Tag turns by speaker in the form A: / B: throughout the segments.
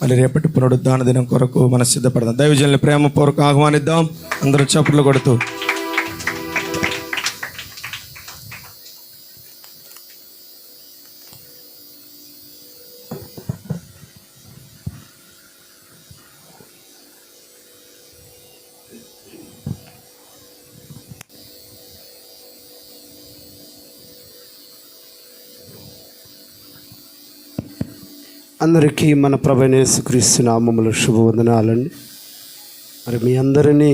A: మళ్ళీ రేపటి పునరుద్ధాన దినం కొరకు మనం సిద్ధపడదాం. దైవజనుల్ని ప్రేమపూర్వక ఆహ్వానిద్దాం. అందరూ చప్పట్లు కొడుతూ
B: అందరికీ మన ప్రభువైన యేసుక్రీస్తు నామములో శుభవందనాలండి. మరి మీ అందరినీ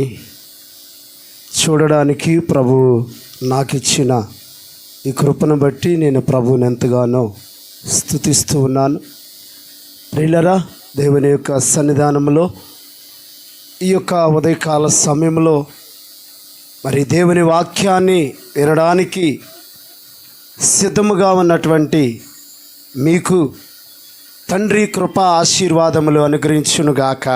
B: చూడడానికి ప్రభు నాకు ఇచ్చిన ఈ కృపను బట్టి నేను ప్రభువుని ఎంతగానో స్తుతిస్తూ ఉన్నాను. ప్రియులరా, దేవుని యొక్క సన్నిధానంలో ఈ యొక్క ఉదయకాల సమయంలో మరి దేవుని వాక్యాన్ని వినడానికి సిద్ధముగా ఉన్నటువంటి మీకు తండ్రి కృప ఆశీర్వాదములు అనుగ్రహించునుగాక.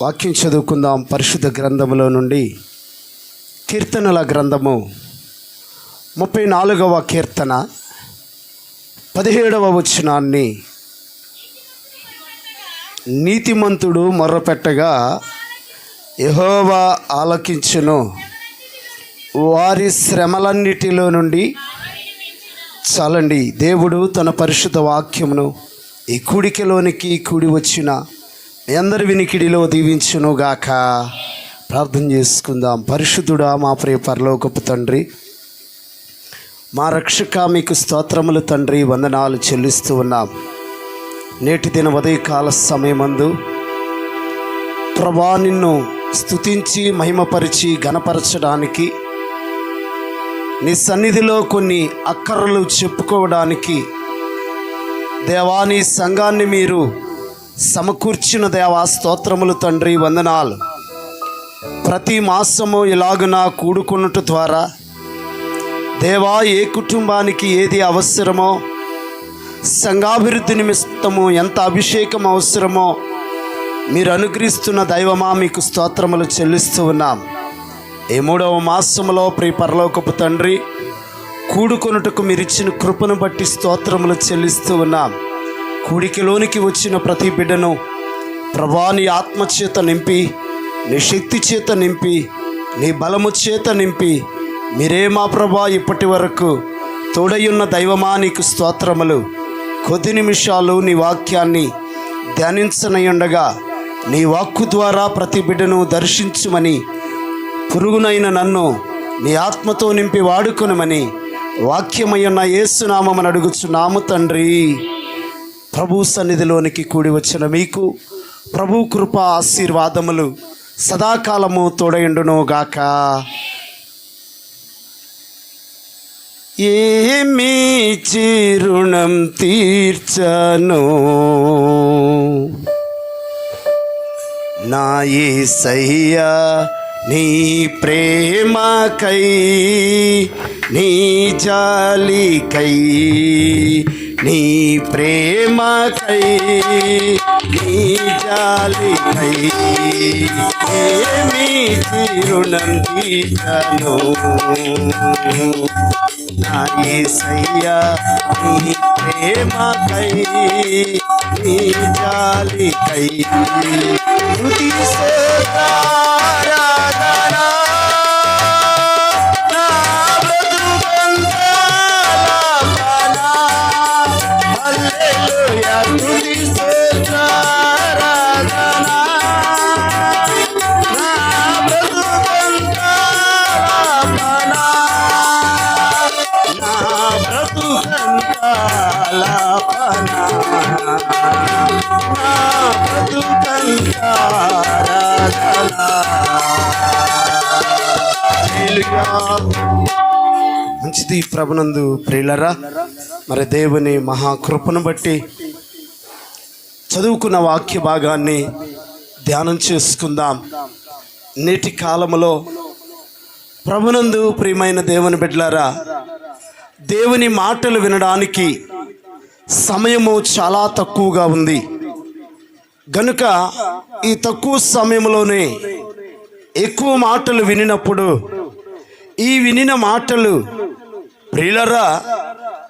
B: వాక్యం చదువుకుందాం. పరిశుద్ధ గ్రంథములో నుండి కీర్తనల గ్రంథము 34వ కీర్తన 17వ వచనాన్ని, నీతిమంతుడు మొర్రపెట్టగా యెహోవా ఆలకించును, వారి శ్రమలన్నిటిలో నుండి చాలండి. దేవుడు తన పరిశుద్ధ వాక్యమును ఈ కూడికలోనికి కూడి వచ్చిన మీ అందరి వినికిడిలో దీవించునుగాక. ప్రార్థన చేసుకుందాం. పరిశుద్ధుడా, మా ప్రియ పరలోకపు తండ్రి, మా రక్షక, మీకు స్తోత్రములు తండ్రి, వందనాలు చెల్లిస్తూ ఉన్నాం. నేటి దిన ఉదయకాల సమయమందు ప్రభా నిన్ను స్తుతించి మహిమపరిచి ఘనపరచడానికి, నీ సన్నిధిలో కొన్ని అక్కరలు చెప్పుకోవడానికి దేవాని సంఘాన్ని మీరు సమకూర్చిన దేవా స్తోత్రములు తండ్రి, వందనాలు. ప్రతి మాసము ఇలాగున కూడుకున్నట ద్వారా దేవా ఏ కుటుంబానికి ఏది అవసరమో, సంఘాభివృద్ధి నిమిత్తము ఎంత అభిషేకం అవసరమో మీరు అనుగ్రహిస్తున్న దైవమా, మీకు స్తోత్రములు చెల్లిస్తూ ఉన్నాం. ఈ 3వ మాసములో ప్రియ పరలోకపు తండ్రి, కూడుకొనుటకు మీరు ఇచ్చిన కృపను బట్టి స్తోత్రములు చెల్లిస్తూ ఉన్నాం. కూడికలోనికి వచ్చిన ప్రతి బిడ్డను ప్రభా నీ ఆత్మచేత నింపి, నీ శక్తి చేత నింపి, నీ బలము చేత నింపి, మీరే మా ప్రభా ఇప్పటి వరకు తోడయున్న దైవమా, నీకు స్తోత్రములు. కొద్ది నిమిషాలు నీ వాక్యాన్ని ధ్యానించనయుండగా నీ వాక్కు ద్వారా ప్రతి బిడ్డను దర్శించుమని, పురుగునైన నన్ను నీ ఆత్మతో నింపి వాడుకొనమని వాక్యమయ్యున్న యేసునామమున అడుగుచున్నాము తండ్రి. ప్రభు సన్నిధిలోనికి కూడి వచ్చిన మీకు ప్రభు కృప ఆశీర్వాదములు సదాకాలము తోడయుండును గాక. ఏమి చిరుణం తీర్చను నా యేసయ్యా, నీ ప్రేమకై, నీ జాలికై, నీ ప్రేమకై, నీ జాలికై ఏమి చిరుణం తీర్చను నా యేసయ్యా, నీ ప్రేమకై, నీ జాలికై. స్తుతి స్తోత్రారాధనా నా బ్రతుకంతాలాపనా, హల్లెలూయా. స్తుతి స్తోత్రారాధనా నా బ్రతుకంతాలాపనా, నా బ్రతుకంతాలాపనా, నా బ్రతుకంతారాధనా. మంచిది ప్రభునందు ప్రియులరా, మరి దేవుని మహాకృపను బట్టి చదువుకున్న వాక్య భాగాన్ని ధ్యానం చేసుకుందాం. నేటి కాలములో ప్రభునందు ప్రియమైన దేవుని బిడ్డలారా, దేవుని మాటలు వినడానికి సమయము చాలా తక్కువగా ఉంది గనుక ఈ తక్కువ సమయంలోనే ఎక్కువ మాటలు వినినప్పుడు ఈ వినిన మాటలు ప్రియులరా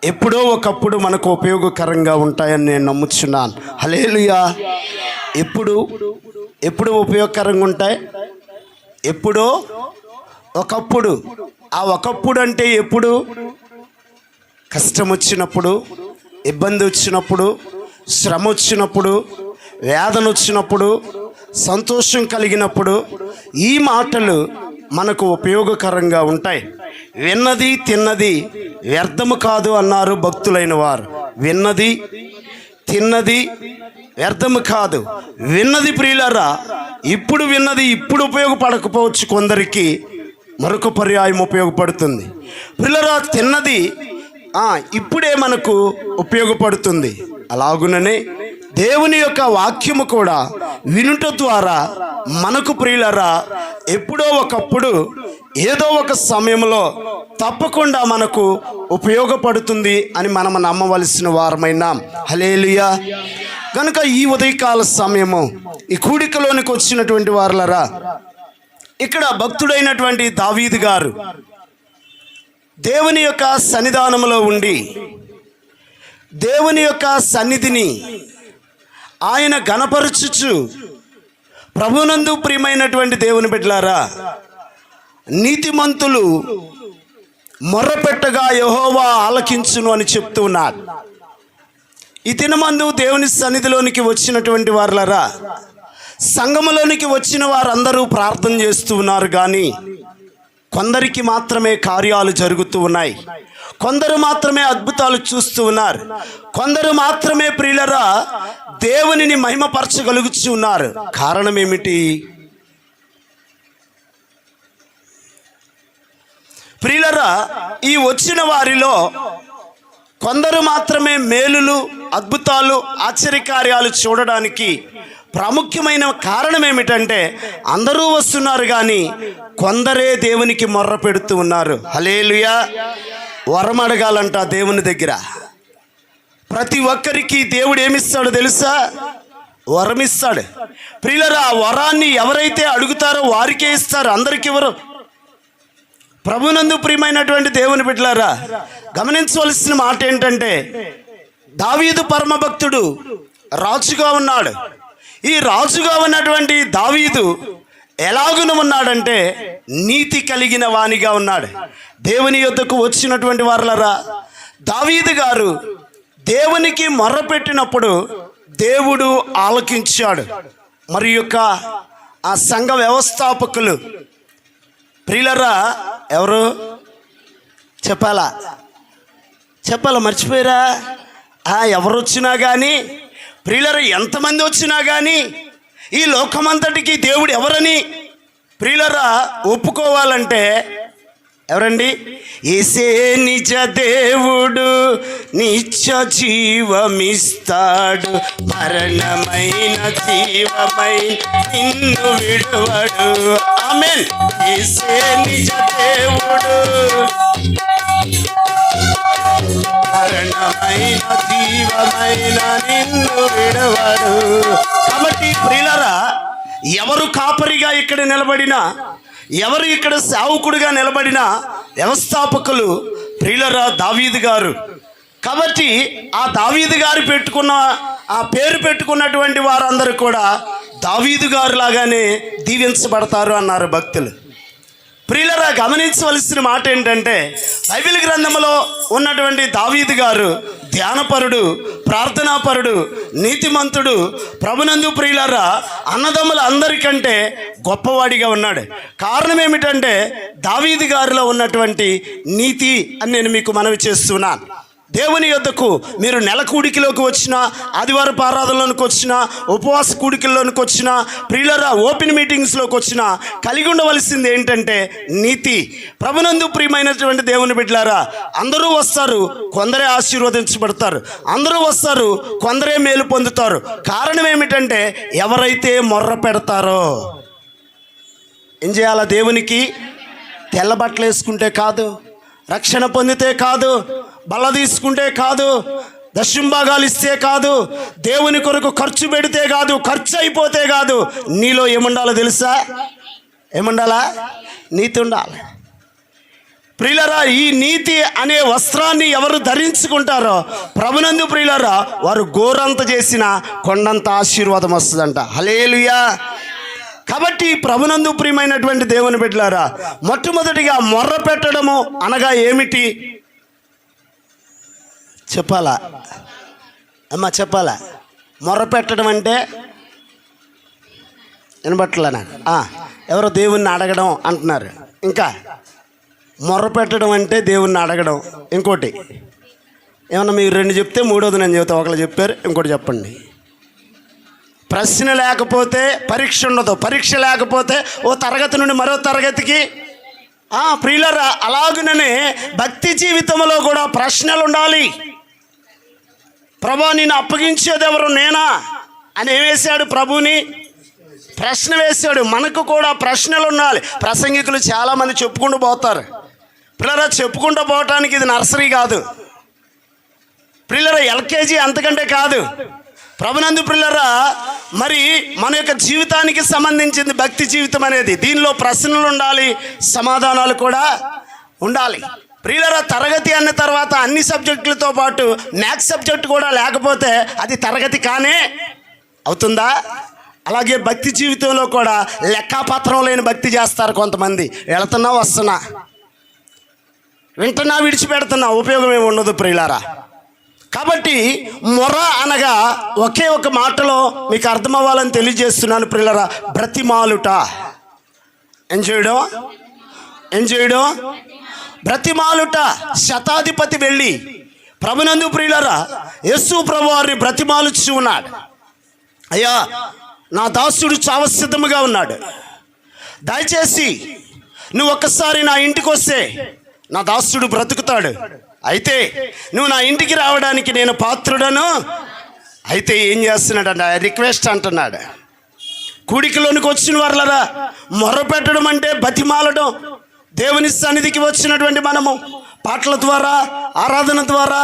B: ఎప్పుడో ఒకప్పుడు మనకు ఉపయోగకరంగా ఉంటాయని నేను నమ్ముచున్నాను. హల్లెలూయా. ఎప్పుడు ఉపయోగకరంగా ఉంటాయి? ఎప్పుడో ఒకప్పుడు. ఆ ఒకప్పుడు అంటే ఎప్పుడు? కష్టం వచ్చినప్పుడు, ఇబ్బంది వచ్చినప్పుడు, శ్రమ వచ్చినప్పుడు, వేదన వచ్చినప్పుడు, సంతోషం కలిగినప్పుడు ఈ మాటలు మనకు ఉపయోగకరంగా ఉంటాయి. విన్నది తిన్నది వ్యర్థము కాదు అన్నారు భక్తులైన వారు. విన్నది తిన్నది వ్యర్థము కాదు. విన్నది ప్రియులారా, ఇప్పుడు విన్నది ఇప్పుడు ఉపయోగపడకపోవచ్చు, కొందరికి మరొక పర్యాయం ఉపయోగపడుతుంది. ప్రియులారా, తిన్నది ఇప్పుడే మనకు ఉపయోగపడుతుంది. అలాగుననే దేవుని యొక్క వాక్యము కూడా వినుట ద్వారా మనకు ప్రియులారా ఎప్పుడో ఒకప్పుడు ఏదో ఒక సమయంలో తప్పకుండా మనకు ఉపయోగపడుతుంది అని మనం నమ్మవలసిన వారమైనాం. హల్లెలూయా. కనుక ఈ ఉదయకాల సమయము ఈ కూడికలోనికి వచ్చినటువంటి వారులరా, ఇక్కడ భక్తుడైనటువంటి దావీదు గారు దేవుని యొక్క సన్నిధానంలో ఉండి దేవుని యొక్క సన్నిధిని ఆయన గణపరచుచు, ప్రభునందు ప్రియమైనటువంటి దేవుని బిడ్డలారా, నీతిమంతులు మొర్రపెట్టగా యెహోవా ఆలకించును అని చెప్తూ ఉన్నాడు. ఈ దినమందు దేవుని సన్నిధిలోనికి వచ్చినటువంటి వారులరా, సంఘములోనికి వచ్చిన వారందరూ ప్రార్థన చేస్తూ ఉన్నారు, కానీ కొందరికి మాత్రమే కార్యాలు జరుగుతూ ఉన్నాయి. కొందరు మాత్రమే అద్భుతాలు చూస్తూ ఉన్నారు. కొందరు మాత్రమే ప్రియులరా దేవునిని మహిమపరచగలుగుతూ ఉన్నారు. కారణం ఏమిటి? ప్రియులరా, ఈ వచ్చిన వారిలో కొందరు మాత్రమే మేలులు, అద్భుతాలు, ఆశ్చర్యకార్యాలు చూడడానికి ప్రాముఖ్యమైన కారణం ఏమిటంటే అందరూ వస్తున్నారు, కానీ కొందరే దేవునికి మొర్ర పెడుతూ ఉన్నారు. హల్లెలూయా. వరం అడగాలంట దేవుని దగ్గర. ప్రతి ఒక్కరికి దేవుడు ఏమిస్తాడో తెలుసా? వరం ఇస్తాడు. ప్రియులరా, ఆ వరాన్ని ఎవరైతే అడుగుతారో వారికే ఇస్తారు, అందరికి ఇవ్వరు. ప్రభునందు ప్రియమైనటువంటి దేవుని బిడ్డలారా, గమనించవలసిన మాట ఏంటంటే, దావీదు పరమభక్తుడు రాజుగా ఉన్నాడు. ఈ రాజుగా ఉన్నటువంటి దావీదు ఎలాగున ఉన్నాడంటే నీతి కలిగిన వానిగా ఉన్నాడు. దేవుని యొద్దకు వచ్చినటువంటి వారులరా, దావీదు గారు దేవునికి మొర్రపెట్టినప్పుడు దేవుడు ఆలకించాడు. మరి యొక్క ఆ సంఘ వ్యవస్థాపకులు ప్రియులరా ఎవరు? చెప్పాలా మర్చిపోయారా? ఎవరు వచ్చినా కానీ ప్రియులరా, ఎంతమంది వచ్చినా కానీ ఈ లోకమంతటికి దేవుడు ఎవరని ప్రియులరా ఒప్పుకోవాలంటే ఎవరండి? యేసే నిజ దేవుడు, నిత్య జీవమిస్తాడు, మరణమైన జీవమై నిన్ను విడువడు. ఆమేన్. యేసే నిజ దేవుడు, మరణమైన జీవమైన నిన్ను విడువడు. కాబట్టి ప్రియులరా, ఎవరు కాపరిగా ఇక్కడ నిలబడినా, ఎవరు ఇక్కడ సేవకుడిగా నిలబడినా వ్యవస్థాపకులు ప్రియులరా దావీదు గారు. కాబట్టి ఆ దావీదు గారు పెట్టుకున్న ఆ పేరు పెట్టుకున్నటువంటి వారందరూ కూడా దావీదు గారు లాగానే దీవించబడతారు అన్నారు భక్తులు. ప్రియులరా, గమనించవలసిన మాట ఏంటంటే, బైబిల్ గ్రంథంలో ఉన్నటువంటి దావీదు గారు ధ్యానపరుడు, ప్రార్థనాపరుడు, నీతిమంతుడు, ప్రభునందు ప్రియులరా అన్నదమ్ముల అందరికంటే గొప్పవాడిగా ఉన్నాడు. కారణం ఏమిటంటే దావీదు గారిలో ఉన్నటువంటి నీతి అని నేను మీకు మనవి చేస్తున్నాను. దేవుని యొద్దకు మీరు నెల కూడికిలోకి వచ్చినా, ఆదివారపు ఆరాధనలోనికి వచ్చినా, ఉపవాస కూడికల్లోనికి వచ్చినా, ప్రియులరా ఓపెన్ మీటింగ్స్లోకి వచ్చినా కలిగి ఉండవలసింది ఏంటంటే నీతి. ప్రభునందు ప్రియమైనటువంటి దేవుని బిడ్డలారా, అందరూ వస్తారు, కొందరే ఆశీర్వదించబడతారు. అందరూ వస్తారు, కొందరే మేలు పొందుతారు. కారణం ఏమిటంటే ఎవరైతే మొర్ర పెడతారో. ఏం చేయాలా? దేవునికి తెల్ల బట్టలు వేసుకుంటే కాదు, రక్షణ పొందితే కాదు, బల్ల తీసుకుంటే కాదు, దశంభాగాలు ఇస్తే కాదు, దేవుని కొరకు ఖర్చు పెడితే కాదు, ఖర్చు అయిపోతే కాదు. నీలో ఏముండాలో తెలుసా? ఏముండాలా? నీతి ఉండాలి. ప్రియులరా, ఈ నీతి అనే వస్త్రాన్ని ఎవరు ధరించుకుంటారో ప్రభునందు ప్రియులరా, వారు గోరంత చేసిన కొండంత ఆశీర్వాదం వస్తుందంట. హల్లెలూయా. కాబట్టి ప్రభునందు ప్రియమైనటువంటి దేవుని బిడ్డలారా, మొట్టమొదటిగా మొర్ర పెట్టడము అనగా ఏమిటి చెప్పాలా అమ్మా? చెప్పాలా? మొర్ర పెట్టడం అంటే వినబట్టలేనా? ఎవరో దేవుణ్ణి అడగడం అంటున్నారు. ఇంకా మొర్ర పెట్టడం అంటే దేవుణ్ణి అడగడం. ఇంకోటి ఏమన్నా మీరు రెండు చెప్తే మూడోది నేను చెబుతా. ఒకళ్ళు చెప్పారు, ఇంకోటి చెప్పండి. ప్రశ్న లేకపోతే పరీక్ష ఉండదు, పరీక్ష లేకపోతే ఓ తరగతి నుండి మరో తరగతికి. ప్రియులరా, అలాగుననే భక్తి జీవితంలో కూడా ప్రశ్నలు ఉండాలి. ప్రభా, నేను అప్పగించేది ఎవరు, నేనా అని ఏమేశాడు? ప్రభుని ప్రశ్న వేశాడు. మనకు కూడా ప్రశ్నలు ఉండాలి. ప్రసంగికులు చాలామంది చెప్పుకుంటూ పోతారు. పిల్లరా, చెప్పుకుంటూ పోవటానికి ఇది నర్సరీ కాదు పిల్లరా, ఎల్కేజీ అంతకంటే కాదు. ప్రభునందు పిల్లరా, మరి మన యొక్క జీవితానికి సంబంధించింది భక్తి జీవితం అనేది. దీనిలో ప్రశ్నలు ఉండాలి, సమాధానాలు కూడా ఉండాలి. ప్రియులరా, తరగతి అన్న తర్వాత అన్ని సబ్జెక్టులతో పాటు మ్యాథ్స్ సబ్జెక్టు కూడా లేకపోతే అది తరగతి కానే అవుతుందా? అలాగే భక్తి జీవితంలో కూడా లెక్కాపత్రం లేని భక్తి చేస్తారు కొంతమంది. వెళుతున్నా, వస్తున్నా, వింటున్నా, విడిచిపెడుతున్నా, ఉపయోగం ఏమి ఉండదు ప్రియులారా. కాబట్టి మొర అనగా ఒకే ఒక మాటలో మీకు అర్థమవ్వాలని తెలియజేస్తున్నాను ప్రియులారా, బ్రతిమాలుట. ఏం చేయడం? బ్రతిమాలుట. శతాధిపతి వెళ్ళి ప్రభునందు ప్రియులారా, యేసు ప్రభు వారిని బ్రతిమాలుచు ఉన్నాడు. అయ్యా, నా దాసుడు చావసిద్ధముగా ఉన్నాడు, దయచేసి నువ్వు ఒక్కసారి నా ఇంటికి వస్తే నా దాసుడు బ్రతుకుతాడు. అయితే నువ్వు నా ఇంటికి రావడానికి నేను పాత్రుడను. అయితే ఏం చేస్తున్నాడు? రిక్వెస్ట్ అంటున్నాడు. కూడికలోనికి వచ్చిన వారులరా, మొర్రపెట్టడం అంటే బతిమాలడం. దేవుని సన్నిధికి వచ్చినటువంటి మనము పాటల ద్వారా, ఆరాధన ద్వారా,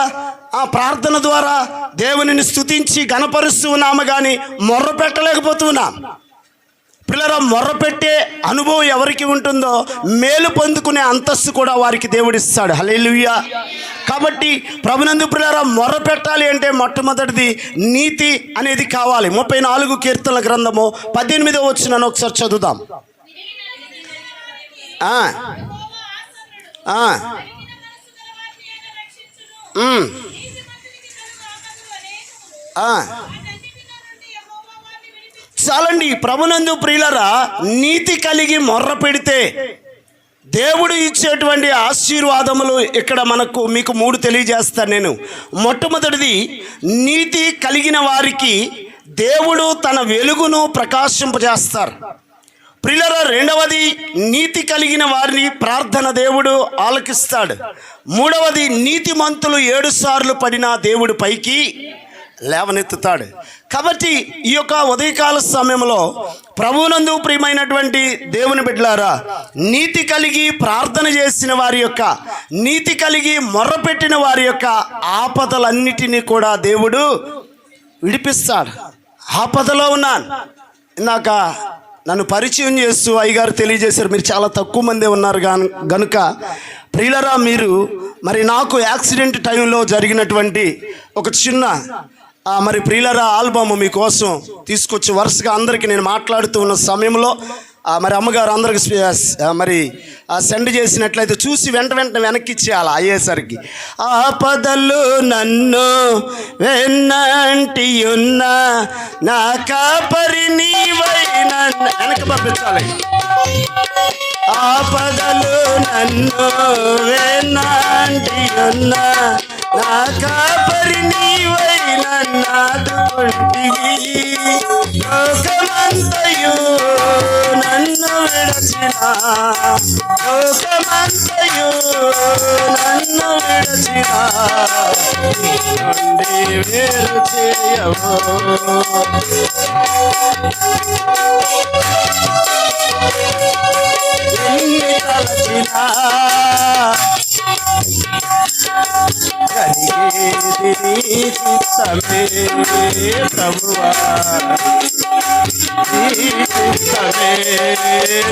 B: ప్రార్థన ద్వారా దేవునిని స్తుతించి గణపరుస్తూ ఉన్నాము, కానీ మొర్ర పెట్టలేకపోతున్నాం. పిల్లరా, మొర్ర పెట్టే అనుభవం ఎవరికి ఉంటుందో మేలు పొందుకునే అంతస్తు కూడా వారికి దేవుడిస్తాడు. హల్లెలూయా. కాబట్టి ప్రభునందు పిల్లరా, మొర్ర పెట్టాలి అంటే మొట్టమొదటిది నీతి అనేది కావాలి. 34 కీర్తనల గ్రంథము 18వ వచనాన్ని ఒకసారి చదువుదాం. చాలండి. ప్రభునందు ప్రియులరా, నీతి కలిగి మొర్ర పెడితే దేవుడు ఇచ్చేటువంటి ఆశీర్వాదములు ఇక్కడ మీకు 3 తెలియజేస్తాను నేను. మొట్టమొదటిది, నీతి కలిగిన వారికి దేవుడు తన వెలుగును ప్రకాశింపజేస్తారు. ప్రియులరా, రెండవది, నీతి కలిగిన వారిని ప్రార్థన దేవుడు ఆలకిస్తాడు. మూడవది, నీతిమంతులు 7 సార్లు పడినా దేవుడు పైకి లేవనెత్తుతాడు. కాబట్టి ఈ యొక్క ఉదయకాల సమయంలో ప్రభువునందు ప్రియమైనటువంటి దేవుని బిడ్డలారా, నీతి కలిగి ప్రార్థన చేసిన వారి యొక్క, నీతి కలిగి మొర్రపెట్టిన వారి యొక్క ఆపదలన్నిటినీ కూడా దేవుడు విడిపిస్తాడు. ఆపదలో ఉన్నాను, ఇందాక నన్ను పరిచయం చేస్తూ అయ్యగారు తెలియజేశారు, మీరు చాలా తక్కువ మంది ఉన్నారు గనుక ప్రియులరా, మీరు మరి నాకు యాక్సిడెంట్ టైంలో జరిగినటువంటి ఒక చిన్న మరి ప్రియులరా ఆల్బమ్ మీకోసం తీసుకొచ్చి వరుసగా అందరికీ నేను మాట్లాడుతూ ఉన్న సమయంలో మరి అమ్మగారు అందరికి మరి సెండ్ చేసినట్లయితే చూసి వెంటనే వెనక్కి ఇచ్చేయాలి. అయ్యేసరికి ఆపదలు నన్ను వెన్నంటి ఉన్న నా కాపరి నీవై నన్ను వెనక్కి పంపించాలి. ఆపదలు నన్ను వెన్నంటి ఉన్న నా కాపరి నీవై నన్నాదుకుంటివి. లోకమంతయు నన్ను విడచిన, లోకమంతయు నన్ను విడచిన, నుండి వేరు చేయవు. ఎన్ని తలచినా కలిగేది నీ చిత్తమే ప్రభువా, నీ చిత్తమే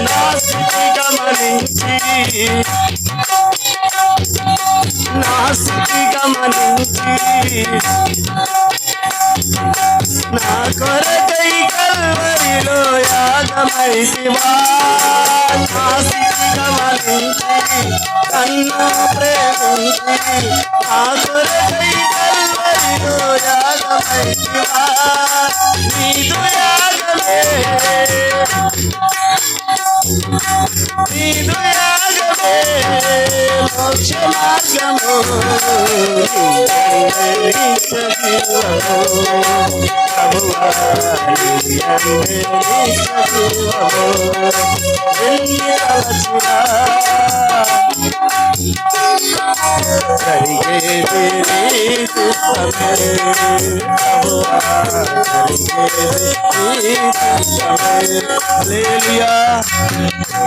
B: నా స్థితి గమనించి నా స్థితి గమనించి నా కొరకై కల్వరిలో యాగమైతివా. నా స్థితి గమనించి నన్ను ప్రేమించి నా కొరకై కల్వరిలో యాగమైతివా. నీదు యాగమే నీదు యాగమే మోక్ష మార్గము.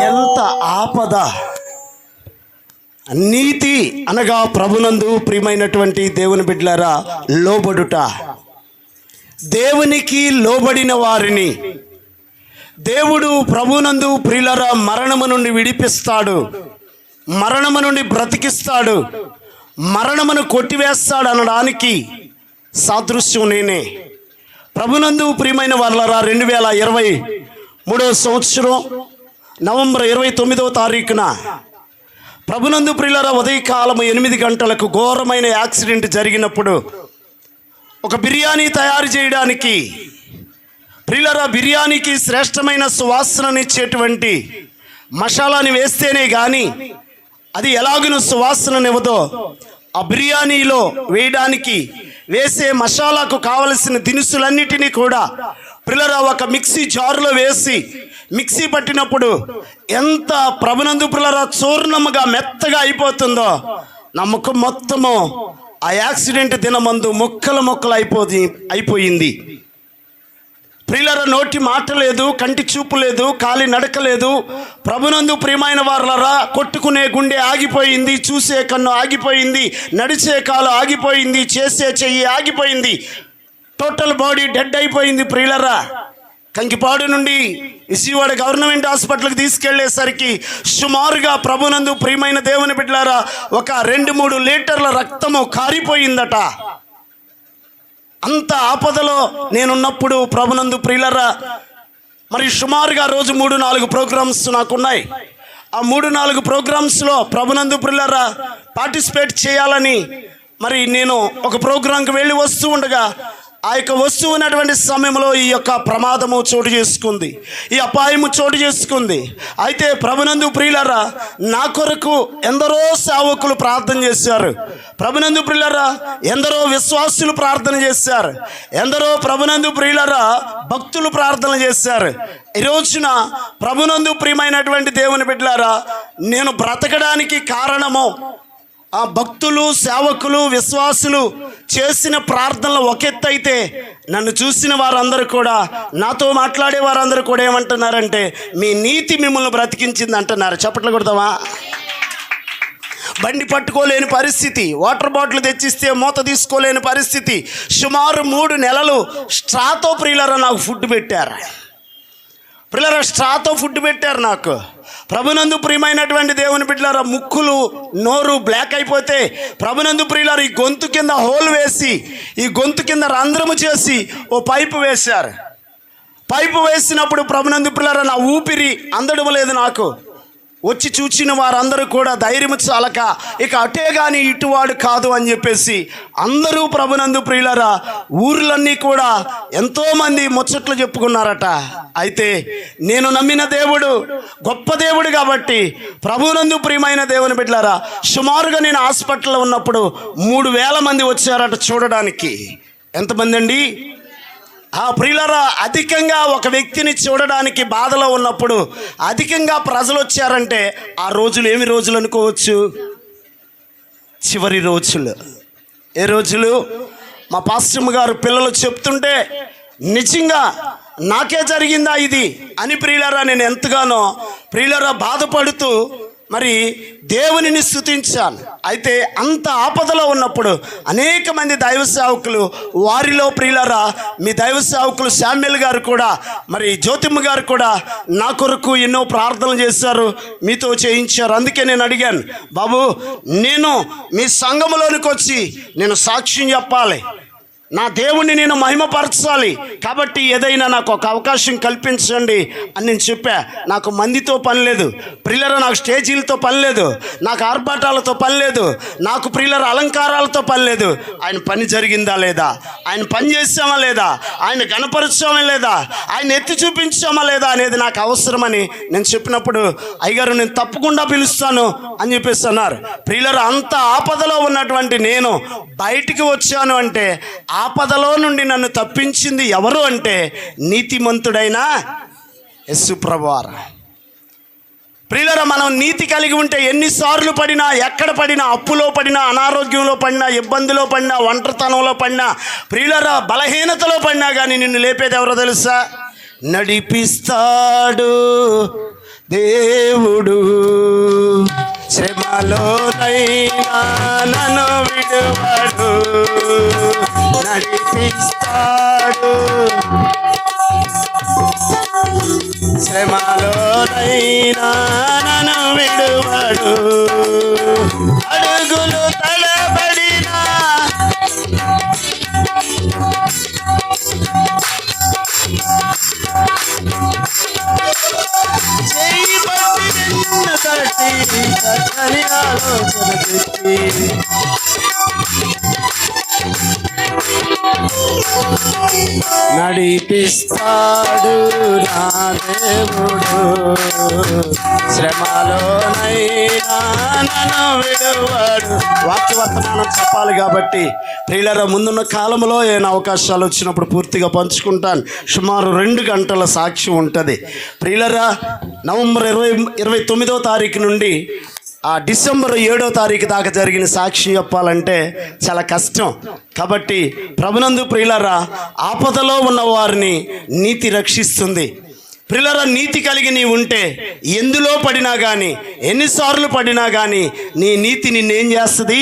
B: ఎంత ఆపద. నీతి అనగా ప్రభునందు ప్రియమైనటువంటి దేవుని బిడ్డలారా లోబడుట. దేవునికి లోబడిన వారిని దేవుడు ప్రభునందు ప్రియులారా మరణము నుండి విడిపిస్తాడు, మరణము నుండి బ్రతికిస్తాడు, మరణమును కొట్టివేస్తాడు అనడానికి సాదృశ్యం నేనే. ప్రభునందు ప్రియమైన వారలారా 2023 సంవత్సరం నవంబర్ 29వ తారీఖున ప్రభునందు ప్రియులారా ఉదయకాలం 8 గంటలకు ఘోరమైన యాక్సిడెంట్ జరిగినప్పుడు ఒక బిర్యానీ తయారు చేయడానికి ప్రియులారా బిర్యానీకి శ్రేష్టమైన సువాసననిచ్చేటువంటి మసాలాని వేస్తేనే కానీ అది ఎలాగునూ సువాసననివ్వదో ఆ బిర్యానీలో వేయడానికి వేసే మసాలాకు కావలసిన దినుసులన్నిటినీ కూడా ప్రియులారా ఒక మిక్సీ జారులో వేసి మిక్సీ పట్టినప్పుడు ఎంత ప్రభునందు ప్రియులారా చూర్ణముగా మెత్తగా అయిపోతుందో నా ముఖం మొత్తము ఆ యాక్సిడెంట్ దినమందు ముక్కలు అయిపోయింది. ప్రియులారా నోటి మాట లేదు, కంటి చూపు లేదు, కాలి నడక లేదు. ప్రభునందు ప్రియమైన వారలారా కొట్టుకునే గుండె ఆగిపోయింది, చూసే కన్ను ఆగిపోయింది, నడిచే కాలు ఆగిపోయింది, చేసే చెయ్యి ఆగిపోయింది. టోటల్ బాడీ డెడ్ అయిపోయింది. ప్రియులారా కంకిపాడు నుండి విజయవాడ గవర్నమెంట్ హాస్పిటల్కి తీసుకెళ్లేసరికి సుమారుగా ప్రభునందు ప్రియమైన దేవుని బిడ్డలారా ఒక 2-3 లీటర్ల రక్తము కారిపోయిందట. అంత ఆపదలో నేనున్నప్పుడు ప్రభునందు ప్రియులారా మరి సుమారుగా రోజు 3-4 ప్రోగ్రామ్స్ నాకున్నాయి. ఆ 3-4 ప్రోగ్రామ్స్లో ప్రభునందు ప్రియులారా పార్టిసిపేట్ చేయాలని మరి నేను ఒక ప్రోగ్రాంకి వెళ్ళి వస్తూ ఉండగా ఆ యొక్క వస్తువు ఉన్నటువంటి సమయంలో ఈ యొక్క ప్రమాదము చోటు చేసుకుంది, ఈ అపాయము చోటు చేసుకుంది. అయితే ప్రభునందు ప్రియులారా నా కొరకు ఎందరో సేవకులు ప్రార్థన చేశారు. ప్రభునందు ప్రియులారా ఎందరో విశ్వాసులు ప్రార్థన చేశారు. ఎందరో ప్రభునందు ప్రియులారా భక్తులు ప్రార్థన చేశారు. ఈ రోజున ప్రభునందు ప్రియమైనటువంటి దేవుని బిడ్డలారా నేను బ్రతకడానికి కారణము ఆ భక్తులు, సేవకులు, విశ్వాసులు చేసిన ప్రార్థనలు ఒక ఎత్తు అయితే నన్ను చూసిన వారందరూ కూడా, నాతో మాట్లాడే వారందరూ కూడా ఏమంటున్నారంటే మీ నీతి మిమ్మల్ని బ్రతికించింది అంటున్నారు. చప్పట్లు కొడతావా? బండి పట్టుకోలేని పరిస్థితి, వాటర్ బాటిల్ తెచ్చిస్తే మూత తీసుకోలేని పరిస్థితి, సుమారు 3 నెలలు స్ట్రాతో ప్రియులారా నాకు ఫుడ్ పెట్టారు. ప్రియులారా స్ట్రాతో ఫుడ్ పెట్టారు నాకు. ప్రభునందు ప్రియమైనటువంటి దేవుని బిడ్డలారా ముక్కులు నోరు బ్లాక్ అయిపోతే ప్రభునందు ప్రియులారా ఈ గొంతు కింద హోల్ వేసి ఈ గొంతు కింద రంధ్రము చేసి ఓ పైపు వేశారు. పైపు వేసినప్పుడు ప్రభునందు ప్రియులారా నా ఊపిరి అందడం లేదు. నాకు వచ్చి చూచిన వారందరూ కూడా ధైర్యం చాలక ఇక అటే కానీ ఇటువాడు కాదు అని చెప్పేసి అందరూ ప్రభునందు ప్రియులారా ఊర్లన్నీ కూడా ఎంతోమంది ముచ్చట్లు చెప్పుకున్నారట. అయితే నేను నమ్మిన దేవుడు గొప్ప దేవుడు కాబట్టి ప్రభునందు ప్రియమైన దేవుని బిడ్డలారా సుమారుగా నేను హాస్పిటల్లో ఉన్నప్పుడు 3,000 మంది వచ్చారట చూడడానికి. ఎంతమంది అండి? ఆ ప్రియులారా అధికంగా ఒక వ్యక్తిని చూడడానికి బాధలో ఉన్నప్పుడు అధికంగా ప్రజలు వచ్చారంటే ఆ రోజులు ఏమి రోజులు అనుకోవచ్చు? చివరి రోజులు. ఏ రోజులు? మా పాస్టమ్ గారు పిల్లలు చెప్తుంటే నిజంగా నాకే జరిగిందా ఇది అని ప్రియులారా నేను ఎంతగానో ప్రియులారా బాధపడుతూ మరి దేవునిని స్తుతించాను. అయితే అంత ఆపదలో ఉన్నప్పుడు అనేక మంది దైవ సేవకులు, వారిలో ప్రియులరా మీ దైవ సేవకులు శామ్యుల్ గారు కూడా, మరి జ్యోతిమ్మ గారు కూడా నా కొరకు ఎన్నో ప్రార్థనలు చేశారు, మీతో చేయించారు. అందుకే నేను అడిగాను, బాబు నేను మీ సంఘములోనికి వచ్చి నేను సాక్ష్యం చెప్పాలి, నా దేవుణ్ణి నేను మహిమపరచాలి, కాబట్టి ఏదైనా నాకు ఒక అవకాశం కల్పించండి అని నేను చెప్పా. నాకు మందితో పని లేదు ప్రియులరా, నాకు స్టేజీలతో పని లేదు, నాకు ఆర్భాటాలతో పని లేదు, నాకు ప్రియులర అలంకారాలతో పని లేదు. ఆయన పని జరిగిందా లేదా, ఆయన పని చేసామా లేదా, ఆయన గణపరిచామా లేదా, ఆయన ఎత్తి చూపించామా లేదా అనేది నాకు అవసరమని నేను చెప్పినప్పుడు, అయ్యగారు నేను తప్పకుండా పిలుస్తాను అని చెప్పేసి అన్నారు. ప్రియులర అంత ఆపదలో ఉన్నటువంటి నేను బయటికి వచ్చాను అంటే ఆపదలో నుండి నన్ను తప్పించింది ఎవరు అంటే నీతిమంతుడైన యేసు ప్రభువారు. ప్రియులరా మనం నీతి కలిగి ఉంటే ఎన్నిసార్లు పడినా, ఎక్కడ పడినా, అప్పులో పడినా, అనారోగ్యంలో పడినా, ఇబ్బందిలో పడినా, ఒంటరితనంలో పడినా, ప్రియులరా బలహీనతలో పడినా కానీ నిన్ను లేపేది ఎవరో తెలుసా? నడిపిస్తాడు దేవుడు, శ్రమలోనైనా నన్ను విడువడు, నడిపిస్తాడు శ్రమలోనైనా నన్ను విడువడు, అడుగులు తడబడినా చేయి పట్టి నిన్ను తట్టి చక్కని ఆలోచన పెట్టి నడిపిస్తాడు నా దేవుడు, శ్రమలోనైనా నన్ను విడువడు. వాక్యవర్తమానం చెప్పాలి కాబట్టి ప్రియులరా ముందున్న కాలంలో ఏమైనా అవకాశాలు వచ్చినప్పుడు పూర్తిగా పంచుకుంటాను. సుమారు 2 గంటల సాక్ష్యం ఉంటుంది. ప్రియులరా నవంబర్ 29వ తారీఖు నుండి డిసెంబర్ 7వ తారీఖు దాకా జరిగిన సాక్ష్యం చెప్పాలంటే చాలా కష్టం. కాబట్టి ప్రభునందు ప్రియులరా ఆపదలో ఉన్న వారిని నీతి రక్షిస్తుంది. ప్రియులరా నీతి కలిగి నీ ఉంటే ఎందులో పడినా కానీ, ఎన్నిసార్లు పడినా కానీ నీ నీతి నిన్నేం చేస్తుంది?